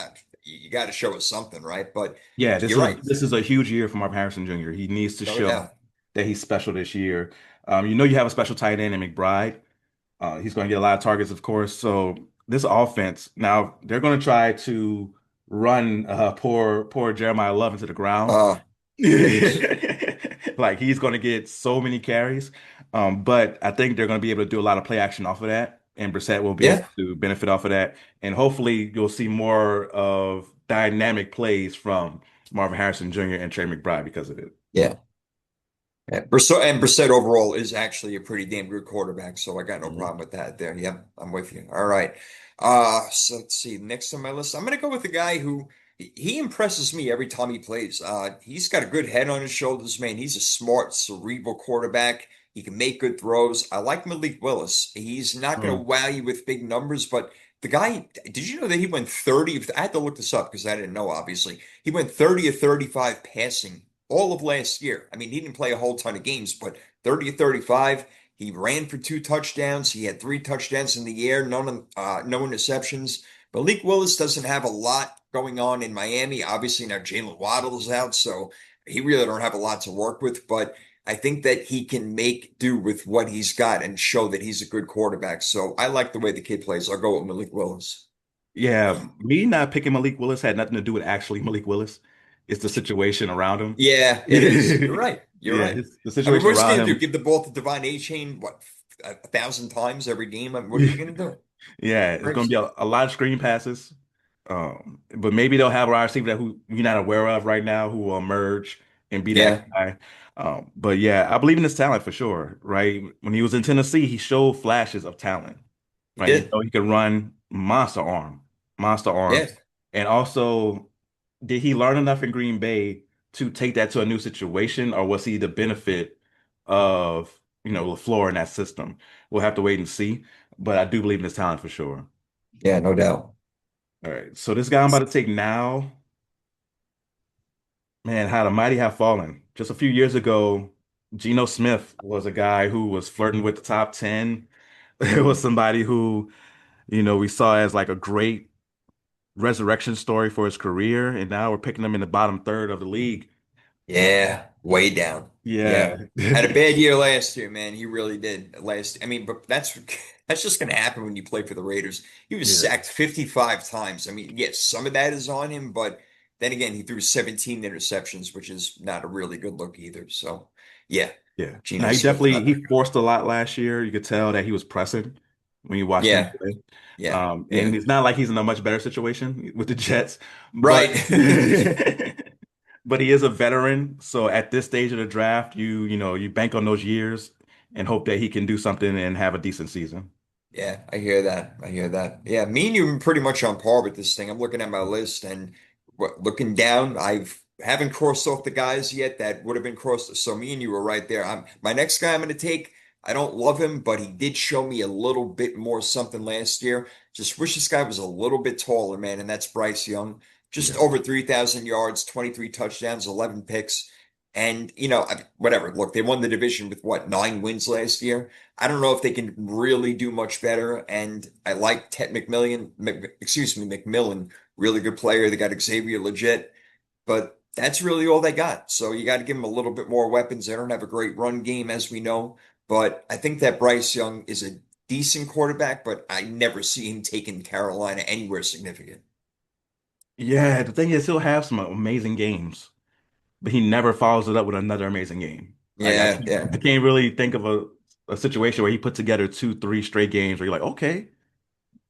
you got to show us something, right? But yeah. This you're is right. this is a huge year for Marvin Harrison Jr. He needs to No show doubt. that he's special this year. You have a special tight end in McBride. He's going to get a lot of targets, of course. So this offense now they're going to try to run poor Jeremiah Love into the ground. Please. Like he's going to get so many carries. But I think they're going to be able to do a lot of play action off of that, and Brissett will be able Yeah. to benefit off of that. And hopefully, you'll see more of dynamic plays from Marvin Harrison Jr. and Trey McBride because of it. Yeah. Yeah. Brissett overall is actually a pretty damn good quarterback. So I got no Mhm. problem with that there. Yep. I'm with you. All right. So let's see. Next on my list, I'm going to go with the guy who he impresses me every time he plays. He's got a good head on his shoulders, man. He's a smart, cerebral quarterback. He can make good throws. I like Malik Willis. He's not going to Mm. wow you with big numbers, but the guy, did you know that he went 30? I had to look this up because I didn't know, obviously. He went 30 or 35 passing all of last year. I mean, he didn't play a whole ton of games, but 30 or 35. He ran for 2 touchdowns. He had 3 touchdowns in the air, no interceptions. Malik Willis doesn't have a lot going on in Miami. Obviously, now Jalen Waddle's out, so he really don't have a lot to work with. But I think that he can make do with what he's got and show that he's a good quarterback. So I like the way the kid plays. I'll go with Malik Willis. Yeah, me not picking Malik Willis had nothing to do with actually Malik Willis. It's the situation around him. Yeah, it is. You're right. You're Yeah, right. the I mean, situation what's he around gonna do? him. Give the ball to Devon A-Chain, what, 1,000 times every game? I mean, what is he gonna do? Yeah, it's going to Crazy. be a lot of screen passes. But maybe they'll have a wide receiver that who you're not aware of right now who will emerge and be that Yeah, guy. But yeah, I believe in his talent for sure, right? When he was in Tennessee, he showed flashes of talent, he right? You did. know, he could run monster Yeah, arms. And also, did he learn enough in Green Bay to take that to a new situation, or was he the benefit of, LaFleur in that system? We'll have to wait and see. But I do believe in his talent for sure. yeah, no doubt. All right. So this guy I'm about to take now, man, how the mighty have fallen. Just a few years ago, Geno Smith was a guy who was flirting with the top 10. It was somebody who, we saw as like a great resurrection story for his career, and now we're picking him in the bottom third of the league. Yeah, way down. Yeah. Yeah. Had a bad year last year, man. He really did. I mean, but that's just gonna happen when you play for the Raiders. He was Yeah. sacked 55 times. I mean, yes, some of that is on him, but then again, he threw 17 interceptions, which is not a really good look either. So, yeah, Yeah. Now Geno he Smith, definitely not he that good. forced a lot last year. You could tell that he was pressing when you watched him Yeah, play. yeah, And yeah. it's not like he's in a much better situation with the Jets, but Right. but he is a veteran. So at this stage of the draft, you bank on those years and hope that he can do something and have a decent season. Yeah, I hear that. I hear that. Yeah, me and you are pretty much on par with this thing. I'm looking at my list and looking down, haven't crossed off the guys yet that would have been crossed. So me and you were right there. My next guy I'm going to take. I don't love him, but he did show me a little bit more something last year. Just wish this guy was a little bit taller, man, and that's Bryce Young. Just Yeah. over 3,000 yards, 23 touchdowns, 11 picks. And, whatever. Look, they won the division with what, 9 wins last year? I don't know if they can really do much better. And I like Ted McMillan, really good player. They got Xavier legit, but that's really all they got. So you got to give them a little bit more weapons. They don't have a great run game, as we know, but I think that Bryce Young is a decent quarterback, but I never see him taking Carolina anywhere significant. Yeah, the thing is he'll have some amazing games, but he never follows it up with another amazing game. Like I Yeah, can't, yeah, I can't really think of a situation where he put together two, three straight games where you're like, okay,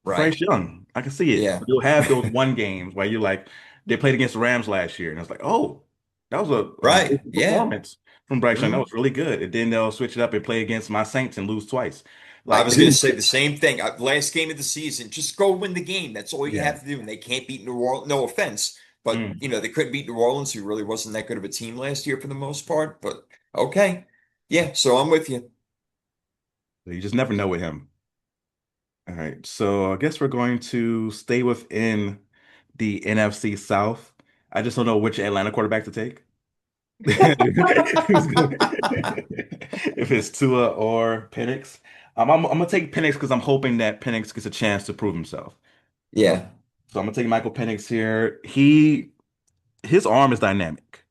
right. Bryce Young, I can see it. Yeah, But you'll have those one games where you're like, they played against the Rams last year, and it's like, oh, that was a right. big Yeah. performance from Bryce Young. That Mhm. was really good. And then they'll switch it up and play against my Saints and lose twice. I Like, was going to say the same thing. Last game of the season, just go win the game. That's all you yeah. have to do. And they can't beat New Orleans. No offense, but Mm. they couldn't beat New Orleans, who really wasn't that good of a team last year for the most part. But okay, yeah. So I'm with you. You just never know with him. All right, so I guess we're going to stay within the NFC South. I just don't know which Atlanta quarterback to take. If it's Tua or Penix. I'm gonna take Penix because I'm hoping that Penix gets a chance to prove himself. Yeah. So I'm gonna take Michael Penix here. His arm is dynamic,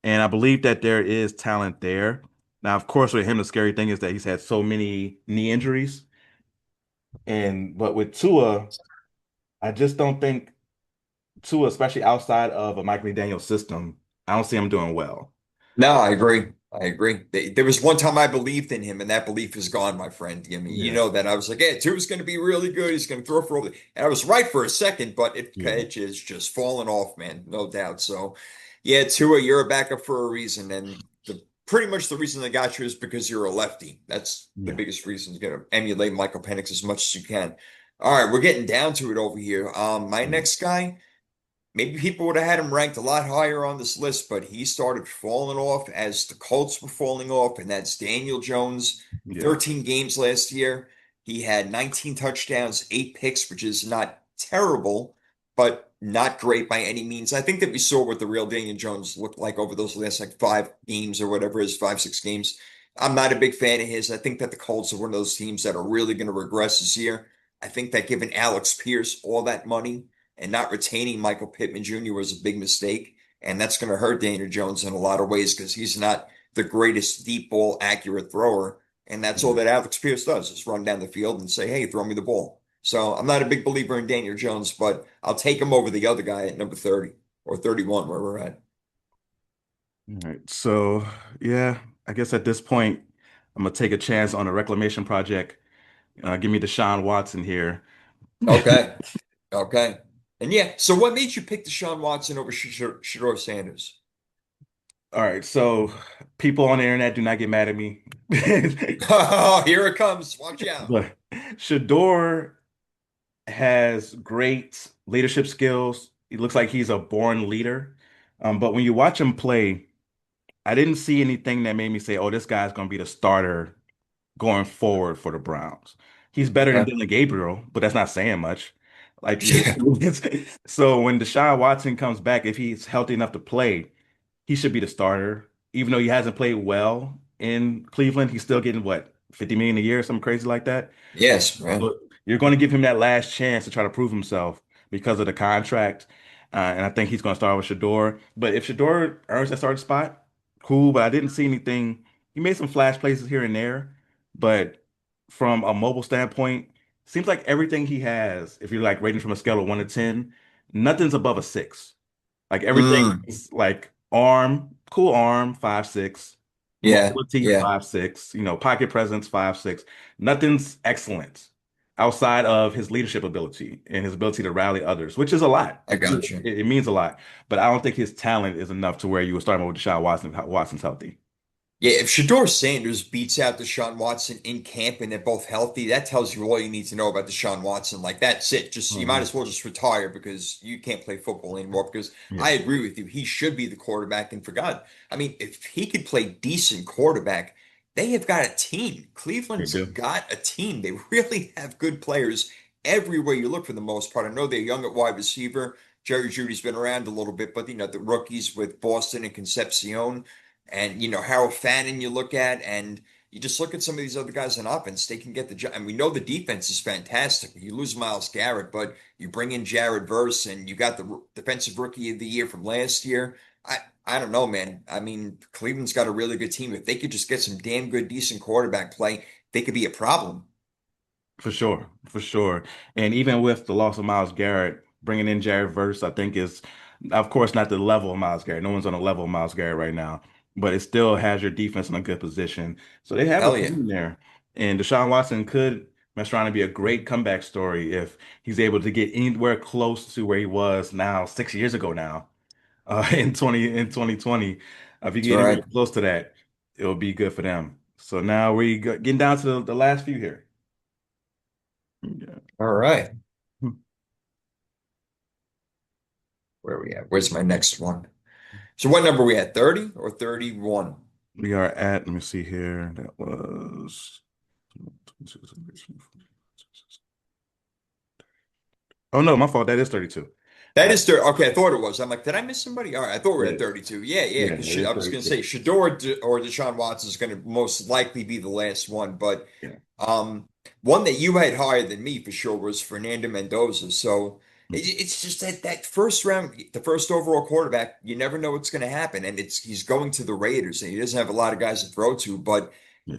and I believe that there is talent there. Now, of course, with him, the scary thing is that he's had so many knee injuries, and but with Tua, I just don't think Tua, especially outside of a Mike McDaniel system, I don't see him doing well. No, I agree. I agree. There was one time I believed in him, and that belief is gone, my friend. I mean, you Yeah, know that I was like, "Yeah, Tua's going to be really good. He's going to throw for all the," and I was right for a second, but yeah, it is just falling off, man, no doubt. So, yeah, Tua, you're a backup for a reason, and pretty much the reason they got you is because you're a lefty. That's the yeah. biggest reason. You're going to emulate Michael Penix as much as you can. All right, we're getting down to it over here. My Mm. next guy. maybe people would have had him ranked a lot higher on this list, but he started falling off as the Colts were falling off, and that's Daniel Jones. Yeah. 13 games last year. He had 19 touchdowns, 8 picks, which is not terrible, but not great by any means. I think that we saw what the real Daniel Jones looked like over those last like 5 games or whatever it is, 5, 6 games. I'm not a big fan of his. I think that the Colts are one of those teams that are really going to regress this year. I think that giving Alex Pierce all that money and not retaining Michael Pittman Jr. was a big mistake. And that's going to hurt Daniel Jones in a lot of ways because he's not the greatest deep ball accurate thrower. And that's all Yeah. that Alex Pierce does is run down the field and say, hey, throw me the ball. So I'm not a big believer in Daniel Jones, but I'll take him over the other guy at number 30 or 31, where we're at. All right. So, yeah, I guess at this point, I'm gonna take a chance on a reclamation project. Give me Deshaun Watson here. Okay. Okay. And yeah, so what made you pick Deshaun Watson over Shador Sanders? All right. So, people on the internet do not get mad at me. Oh, here it comes. Watch out. But Shador has great leadership skills. He looks like he's a born leader. But when you watch him play, I didn't see anything that made me say, "Oh, this guy's going to be the starter going forward for the Browns." He's better than Okay. Dylan Gabriel, but that's not saying much. Like, so when Deshaun Watson comes back, if he's healthy enough to play, he should be the starter. Even though he hasn't played well in Cleveland, he's still getting what, 50 million a year or something crazy like that. Yes, man. But you're going to give him that last chance to try to prove himself because of the contract. And I think he's going to start with Shador. But if Shador earns that starting spot, cool. But I didn't see anything. He made some flash plays here and there. But from a mobile standpoint, seems like everything he has, if you're like rating from a scale of 1 to 10, nothing's above a 6. Like everything Mm, is like arm, cool arm, 5, 6, yeah, mobility, yeah, 5, 6, pocket presence, 5, 6. Nothing's excellent outside of his leadership ability and his ability to rally others, which is a lot. I got you. It means a lot. But I don't think his talent is enough to where you would start him with Deshaun Watson. Watson's healthy. Yeah, if Shador Sanders beats out Deshaun Watson in camp and they're both healthy, that tells you all you need to know about Deshaun Watson. Like that's it. Just you might Mhm. as well just retire because you can't play football anymore. Because I Yeah, agree with you, he should be the quarterback. And for God, I mean, if he could play decent quarterback, they have got a team. they Cleveland's do. got a team. They really have good players everywhere you look for the most part. I know they're young at wide receiver. Jerry Judy's been around a little bit, but the rookies with Boston and Concepcion. And Harold Fannin you look at, and you just look at some of these other guys on offense, they can get the job. And we know the defense is fantastic. You lose Myles Garrett, but you bring in Jared Verse, and you got the defensive rookie of the year from last year. I don't know, man. I mean, Cleveland's got a really good team. If they could just get some damn good, decent quarterback play, they could be a problem. For sure, for sure. And even with the loss of Myles Garrett, bringing in Jared Verse, I think is, of course, not the level of Myles Garrett. No one's on the level of Myles Garrett right now, but it still has your defense in a good position. So they have a Hell yeah. team there. And Deshaun Watson could mess around and be a great comeback story if he's able to get anywhere close to where he was now 6 years ago now, in 2020. If you That's get anywhere right. close to that, it'll be good for them. So now getting down to the last few here. Yeah. All right. Where are we at? Where's my next one? So what number are we at? 30 or 31? We are at, let me see here. That was, oh no, my fault. That is 32. That Uh, is 30. Okay, I thought it was. I'm like, did I miss somebody? All right, I thought we were it at is. 32. Yeah, yeah, Yeah, because it is I was going to 32. say Shador or Deshaun Watson is going to most likely be the last one. But Yeah. one that you had higher than me for sure was Fernando Mendoza. So it's just that first round, the first overall quarterback, you never know what's going to happen. And he's going to the Raiders, and he doesn't have a lot of guys to throw to, but Yeah.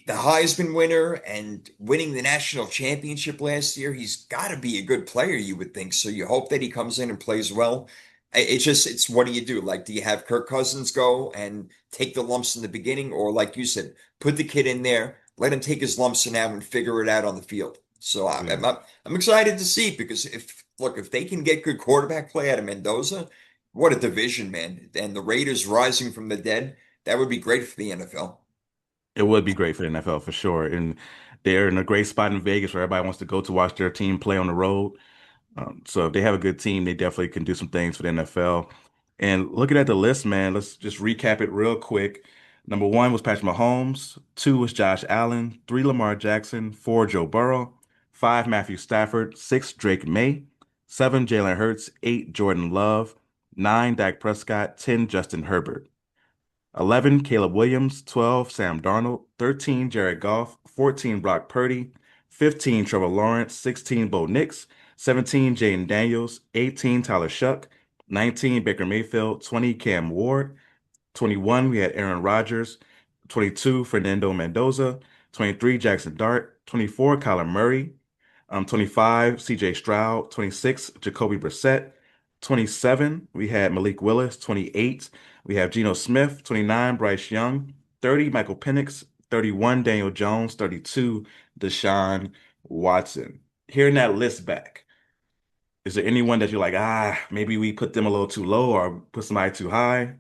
the Heisman winner and winning the national championship last year, he's got to be a good player, you would think. So you hope that he comes in and plays well. It's what do you do? Like, do you have Kirk Cousins go and take the lumps in the beginning, or like you said, put the kid in there, let him take his lumps now and figure it out on the field? So Yeah. I'm excited to see because if they can get good quarterback play out of Mendoza, what a division, man! And the Raiders rising from the dead, that would be great for the NFL. It would be great for the NFL for sure. And they're in a great spot in Vegas where everybody wants to go to watch their team play on the road. So if they have a good team, they definitely can do some things for the NFL. And looking at the list, man, let's just recap it real quick. Number one was Patrick Mahomes. Two was Josh Allen. Three, Lamar Jackson. Four, Joe Burrow. Five, Matthew Stafford. Six, Drake May. Seven, Jalen Hurts. Eight, Jordan Love. Nine, Dak Prescott. 10, Justin Herbert. 11, Caleb Williams. 12, Sam Darnold. 13, Jared Goff. 14, Brock Purdy. 15, Trevor Lawrence. 16, Bo Nix. 17, Jaden Daniels. 18, Tyler Shuck. 19, Baker Mayfield. 20, Cam Ward. 21, we had Aaron Rodgers. 22, Fernando Mendoza. 23, Jackson Dart. 24, Kyler Murray. 25, CJ Stroud. 26, Jacoby Brissett. 27, we had Malik Willis. 28, we have Geno Smith. 29, Bryce Young. 30, Michael Penix. 31, Daniel Jones. 32, Deshaun Watson. Hearing that list back, is there anyone that you're like, maybe we put them a little too low or put somebody too high?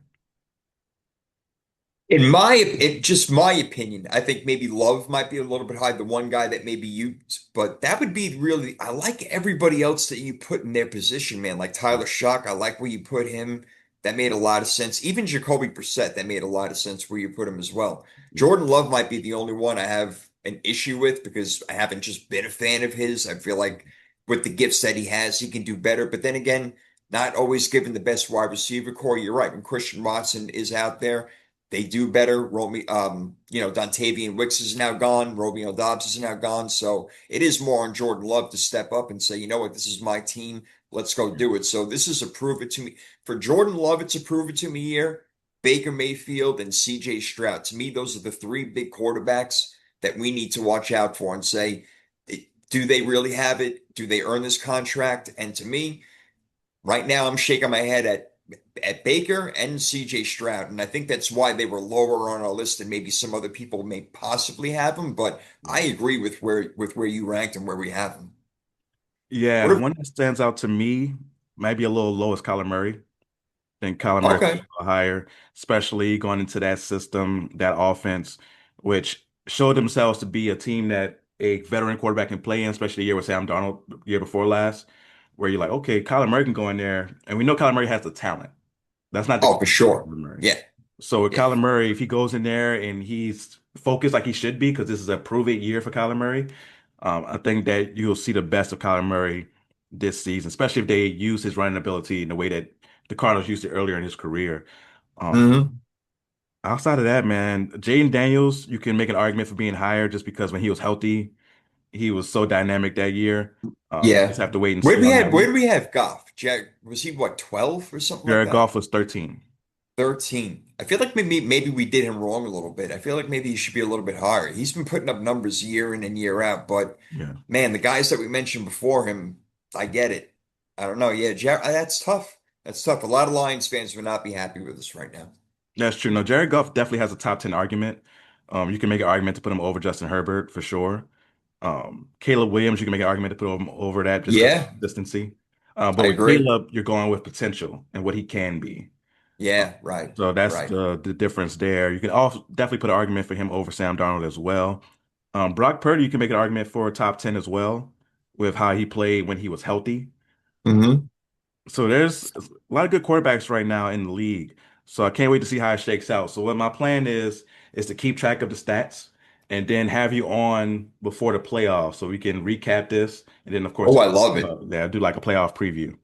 Just my opinion, I think maybe Love might be a little bit high, the one guy that maybe you, but that would be really, I like everybody else that you put in their position, man. Like Tyler Shock, I like where you put him. That made a lot of sense. Even Jacoby Brissett, that made a lot of sense where you put him as well. Jordan Love might be the only one I have an issue with because I haven't just been a fan of his. I feel like with the gifts that he has, he can do better. But then again, not always given the best wide receiver core. You're right. When Christian Watson is out there, they do better. Dontavian Wicks is now gone. Romeo Dobbs is now gone. So it is more on Jordan Love to step up and say, you know what, this is my team. Let's go do it. So this is a prove it to me. For Jordan Love, it's a prove it to me year. Baker Mayfield and CJ Stroud. To me, those are the three big quarterbacks that we need to watch out for and say, do they really have it? Do they earn this contract? And to me, right now, I'm shaking my head at Baker and CJ Stroud, and I think that's why they were lower on our list than maybe some other people may possibly have them. But I agree with where you ranked and where we have them. Yeah, What the if, one that stands out to me might be a little low is Kyler Murray. I think Kyler Murray could be okay. a little higher, especially going into that system, that offense, which showed themselves to be a team that a veteran quarterback can play in, especially the year with Sam Darnold, the year before last, where you're like, okay, Kyler Murray can go in there, and we know Kyler Murray has the talent. That's not the Oh, for question with sure. Kyler Murray. Yeah. So with Yeah. Kyler Murray, if he goes in there and he's focused like he should be, because this is a prove it year for Kyler Murray, I think that you'll see the best of Kyler Murray this season, especially if they use his running ability in the way that the Cardinals used it earlier in his career. Um, Hmm. Outside of that, man, Jaden Daniels, you can make an argument for being higher just because when he was healthy, he was so dynamic that year. Just Yeah. have to wait and see on that Where one. did we have Goff? Jack, was he what, 12 or something like Jared that? Goff was 13. 13. I feel like maybe we did him wrong a little bit. I feel like maybe he should be a little bit higher. He's been putting up numbers year in and year out, but Yeah. man, the guys that we mentioned before him, I get it. I don't know. Yeah, that's tough. That's tough. A lot of Lions fans would not be happy with us right now. That's true. No, Jared Goff definitely has a top 10 argument. You can make an argument to put him over Justin Herbert for sure. Caleb Williams, you can make an argument to put him over that just because of Yeah, consistency. But I with agree. Caleb, you're going with potential and what he can be. Uh, Yeah, right, so that's right. the difference there. You can also definitely put an argument for him over Sam Darnold as well. Brock Purdy, you can make an argument for a top 10 as well with how he played when he was healthy. Hmm. So there's a lot of good quarterbacks right now in the league. So I can't wait to see how it shakes out. So what my plan is to keep track of the stats and then have you on before the playoffs so we can recap this and then of course Oh, I love it. do like a playoff preview.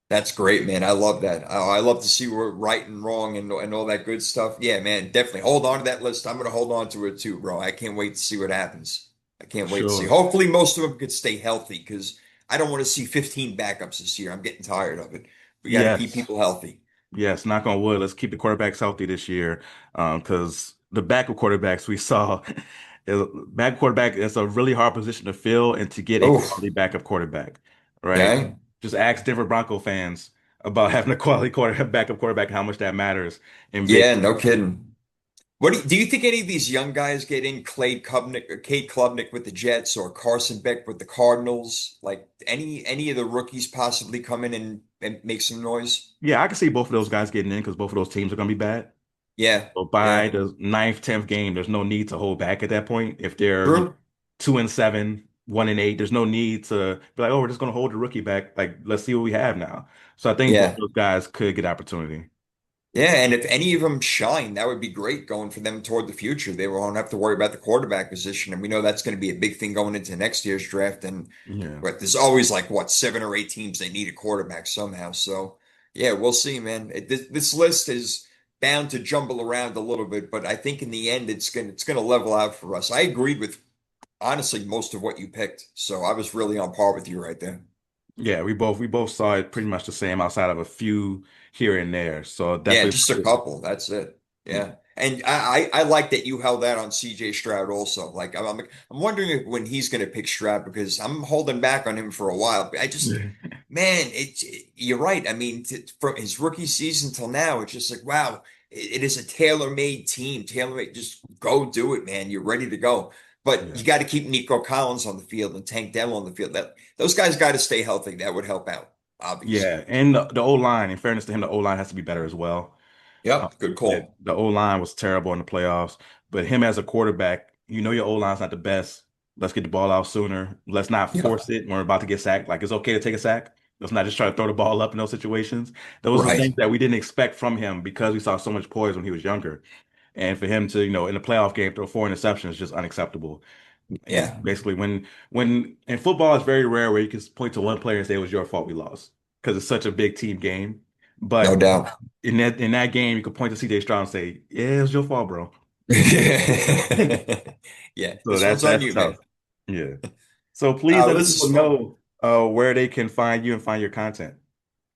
That's great, man. I love that. I love to see we're right and wrong and all that good stuff. Yeah, man, definitely hold on to that list. I'm gonna hold on to it too, bro. I can't wait to see what happens. I can't wait to see. Sure. Hopefully, most of them could stay healthy because I don't want to see 15 backups this year. I'm getting tired of it. We got to keep Yes. people healthy. Yes, knock on wood. Let's keep the quarterbacks healthy this year. Because the backup quarterbacks we saw, back quarterback is a really hard position to fill and to get a Oh, quality backup quarterback, right? okay. Just ask Denver Bronco fans about having a quality backup quarterback and how much that matters in big. Yeah, no kidding. Do you think any of these young guys get in Cade Klubnik with the Jets or Carson Beck with the Cardinals? Like any of the rookies possibly come in and make some noise? Yeah, I can see both of those guys getting in because both of those teams are going to be bad. Yeah, So by yeah. the ninth, 10th game, there's no need to hold back at that point if they're True. 2-7. 1-8. There's no need to be like, oh, we're just going to hold the rookie back. Like, let's see what we have now. So I think both Yeah. those guys could get opportunity. Yeah, and if any of them shine, that would be great going for them toward the future. They won't have to worry about the quarterback position, and we know that's going to be a big thing going into next year's draft. And Yeah. but there's always like what 7 or 8 teams that need a quarterback somehow. So yeah, we'll see, man. This list is bound to jumble around a little bit, but I think in the end, it's gonna level out for us. I agreed with honestly most of what you picked, so I was really on par with you right there. Yeah, we both saw it pretty much the same outside of a few here and there. So Yeah, definitely, just a couple. That's it. Yeah. And I like that you held that on CJ Stroud also. Like I'm wondering if, when he's going to pick Stroud because I'm holding back on him for a while. I just yeah. man, you're right. I mean, from his rookie season till now, it's just like wow, it is a tailor-made team. Tailor-made, just go do it, man. You're ready to go. But Yeah. you got to keep Nico Collins on the field and Tank Dell on the field. That those guys got to stay healthy. That would help out, obviously. Yeah, and the O-line, in fairness to him, the O-line has to be better as well. Yep, good Yeah, call. the O-line was terrible in the playoffs, but him as a quarterback, you know your O-line's not the best. Let's get the ball out sooner. Let's not Yep. force it when we're about to get sacked. Like it's okay to take a sack. Let's not just try to throw the ball up in those situations. Those are things Right. that we didn't expect from him because we saw so much poise when he was younger. And for him to, in the playoff game throw 4 interceptions is just unacceptable. And Yeah, basically, when in football, it's very rare where you can point to one player and say it was your fault we lost because it's such a big team game. no But doubt. in that game, you could point to CJ Stroud and say, "Yeah, it was your fault, bro." Yeah, So this one's on that's you, tough. man. Yeah. So please let the This is people fun. know where they can find you and find your content.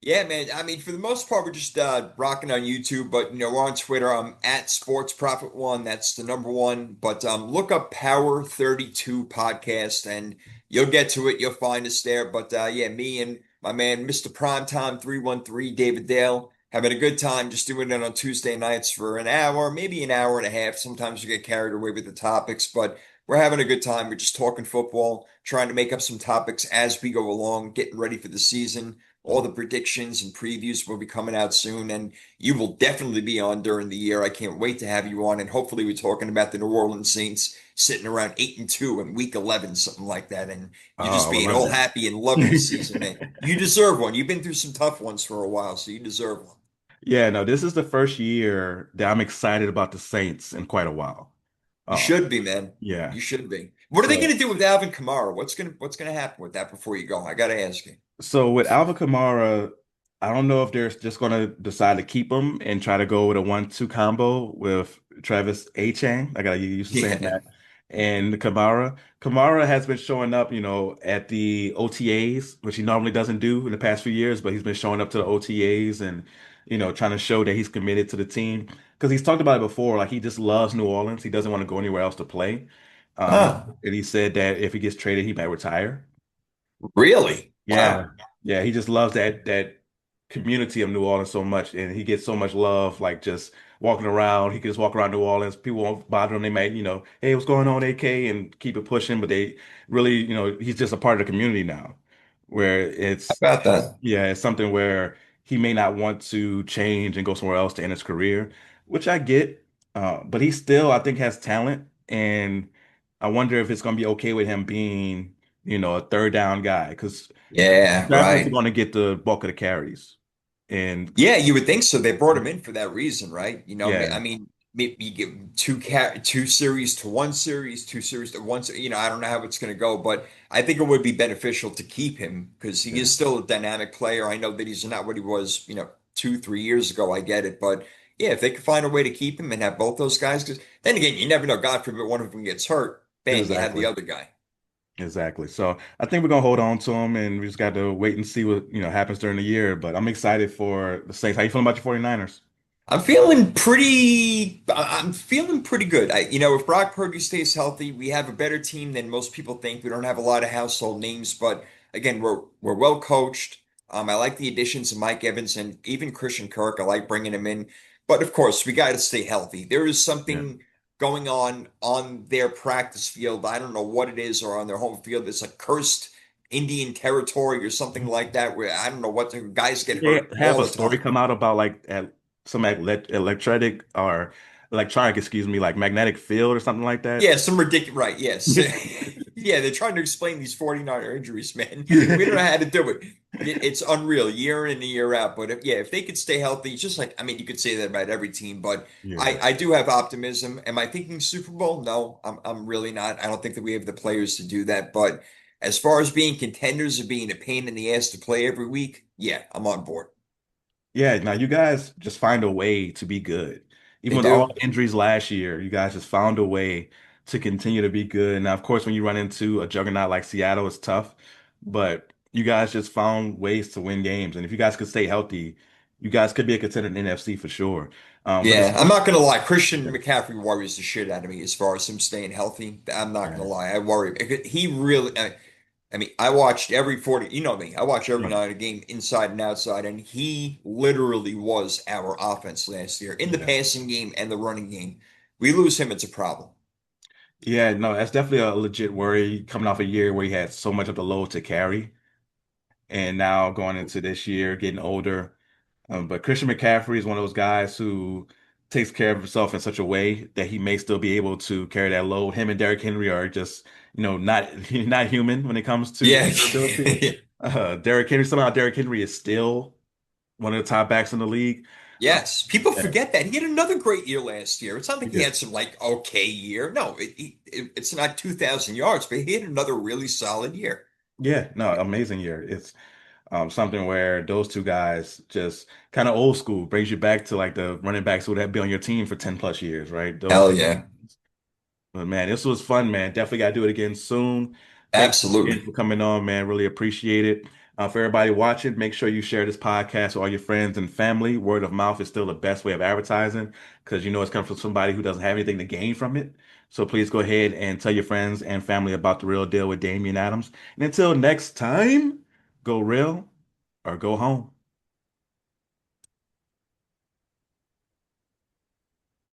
Yeah, man. I mean, for the most part, we're just rocking on YouTube, but we're on Twitter. I'm at Sports Profit One. That's the number one. But look up Power 32 podcast, and you'll get to it. You'll find us there. But yeah, me and my man, Mr. Primetime 313, David Dale, having a good time just doing it on Tuesday nights for an hour, maybe an hour and a half. Sometimes we get carried away with the topics, but we're having a good time. We're just talking football, trying to make up some topics as we go along, getting ready for the season. All the predictions and previews will be coming out soon, and you will definitely be on during the year. I can't wait to have you on, and hopefully we're talking about the New Orleans Saints sitting around 8-2 in week 11, something like that, and you Oh, just I would being love all that. happy and loving the season, man. You deserve one. You've been through some tough ones for a while, so you deserve one. Yeah, no, this is the first year that I'm excited about the Saints in quite a while. You Um, should be, man. yeah. You should be. What are they going So to do with Alvin Kamara? What's gonna happen with that before you go? I got to ask you. So with Alvin Kamara, I don't know if they're just going to decide to keep him and try to go with a 1-2 combo with Travis A-Chain. I got used to saying Yeah. that. And Kamara. Kamara has been showing up, at the OTAs, which he normally doesn't do in the past few years, but he's been showing up to the OTAs and, trying to show that he's committed to the team. Because he's talked about it before, like he just loves New Orleans. He doesn't want to go anywhere else to play. Huh. And he said that if he gets traded, he might retire. Really? Yeah, Wow. yeah, he just loves that community of New Orleans so much, and he gets so much love. Like just walking around, he can just walk around New Orleans. People won't bother him. They might, hey, what's going on, AK, and keep it pushing. But they really, he's just a part of the community now, where How it's about that? yeah, it's something where he may not want to change and go somewhere else to end his career, which I get. But he still, I think, has talent, and I wonder if it's going to be okay with him being, a third down guy because Yeah, definitely right. going to get the bulk of the carries. And Yeah, you would think so. They brought him in for that reason, right? I yeah, mean, maybe you give two series to one series, two series to one. I don't know how it's going to go, but I think it would be beneficial to keep him because he is yeah, still a dynamic player. I know that he's not what he was, 2, 3 years ago. I get it, but yeah, if they could find a way to keep him and have both those guys, because then again, you never know. God forbid one of them gets hurt, bam, you have the exactly. other guy. Exactly. So I think we're gonna hold on to him and we just got to wait and see what, happens during the year. But I'm excited for the Saints. How you feeling about your 49ers? I'm feeling pretty good. If Brock Purdy stays healthy, we have a better team than most people think. We don't have a lot of household names, but again, we're well coached. I like the additions of Mike Evans and even Christian Kirk. I like bringing him in, but of course, we got to stay healthy. There is Yeah. something going on their practice field. I don't know what it is, or on their home field. It's like cursed Indian territory or something like that, where I don't know what the guys get They hurt have all a the story time. come out about like some electric or electronic, excuse me, like magnetic field or something like that. Yeah, some ridiculous, right? Yes. Yeah, they're trying to explain these 49er injuries, man. We don't know how to do it. It's unreal, year in and year out. But yeah, if they could stay healthy, it's just like, I mean, you could say that about every team, but Yeah. I do have optimism. Am I thinking Super Bowl? No, I'm really not. I don't think that we have the players to do that. But as far as being contenders or being a pain in the ass to play every week, yeah, I'm on board. Yeah, now you guys just find a way to be good. Even They with all do. the injuries last year, you guys just found a way to continue to be good. Now, of course, when you run into a juggernaut like Seattle, it's tough, but you guys just found ways to win games. And if you guys could stay healthy, you guys could be a contender in the NFC for sure. But Yeah, I'm not gonna lie. Christian yeah, McCaffrey worries the shit out of me as far as him staying healthy. I'm not gonna right, lie. I worry. He really. I mean, I watched every 40. You know me. I watch every right, night a game inside and outside, and he literally was our offense last year in the yeah. passing game and the running game. We lose him, it's a problem. Yeah, no, that's definitely a legit worry coming off a year where he had so much of the load to carry. And now going into this year, getting older. But Christian McCaffrey is one of those guys who takes care of himself in such a way that he may still be able to carry that load. Him and Derrick Henry are just, not not human when it comes to Yeah. durability. Derrick Henry is still one of the top backs in the league. Um, Yes, people yeah, forget that he had another great year last year. It's not like he yeah, had some like okay year. No, it's not 2,000 yards, but he had another really solid year. yeah, no, amazing year. It's something where those two guys just kind of old school brings you back to like the running backs who would have been on your team for 10 plus years, right? Those Hell two. yeah. But man, this was fun, man. Definitely got to do it again soon. Thank you again Absolutely. for coming on, man. Really appreciate it. For everybody watching, make sure you share this podcast with all your friends and family. Word of mouth is still the best way of advertising because you know it's coming from somebody who doesn't have anything to gain from it. So please go ahead and tell your friends and family about the real deal with Damian Adams. And until next time, go real or go home.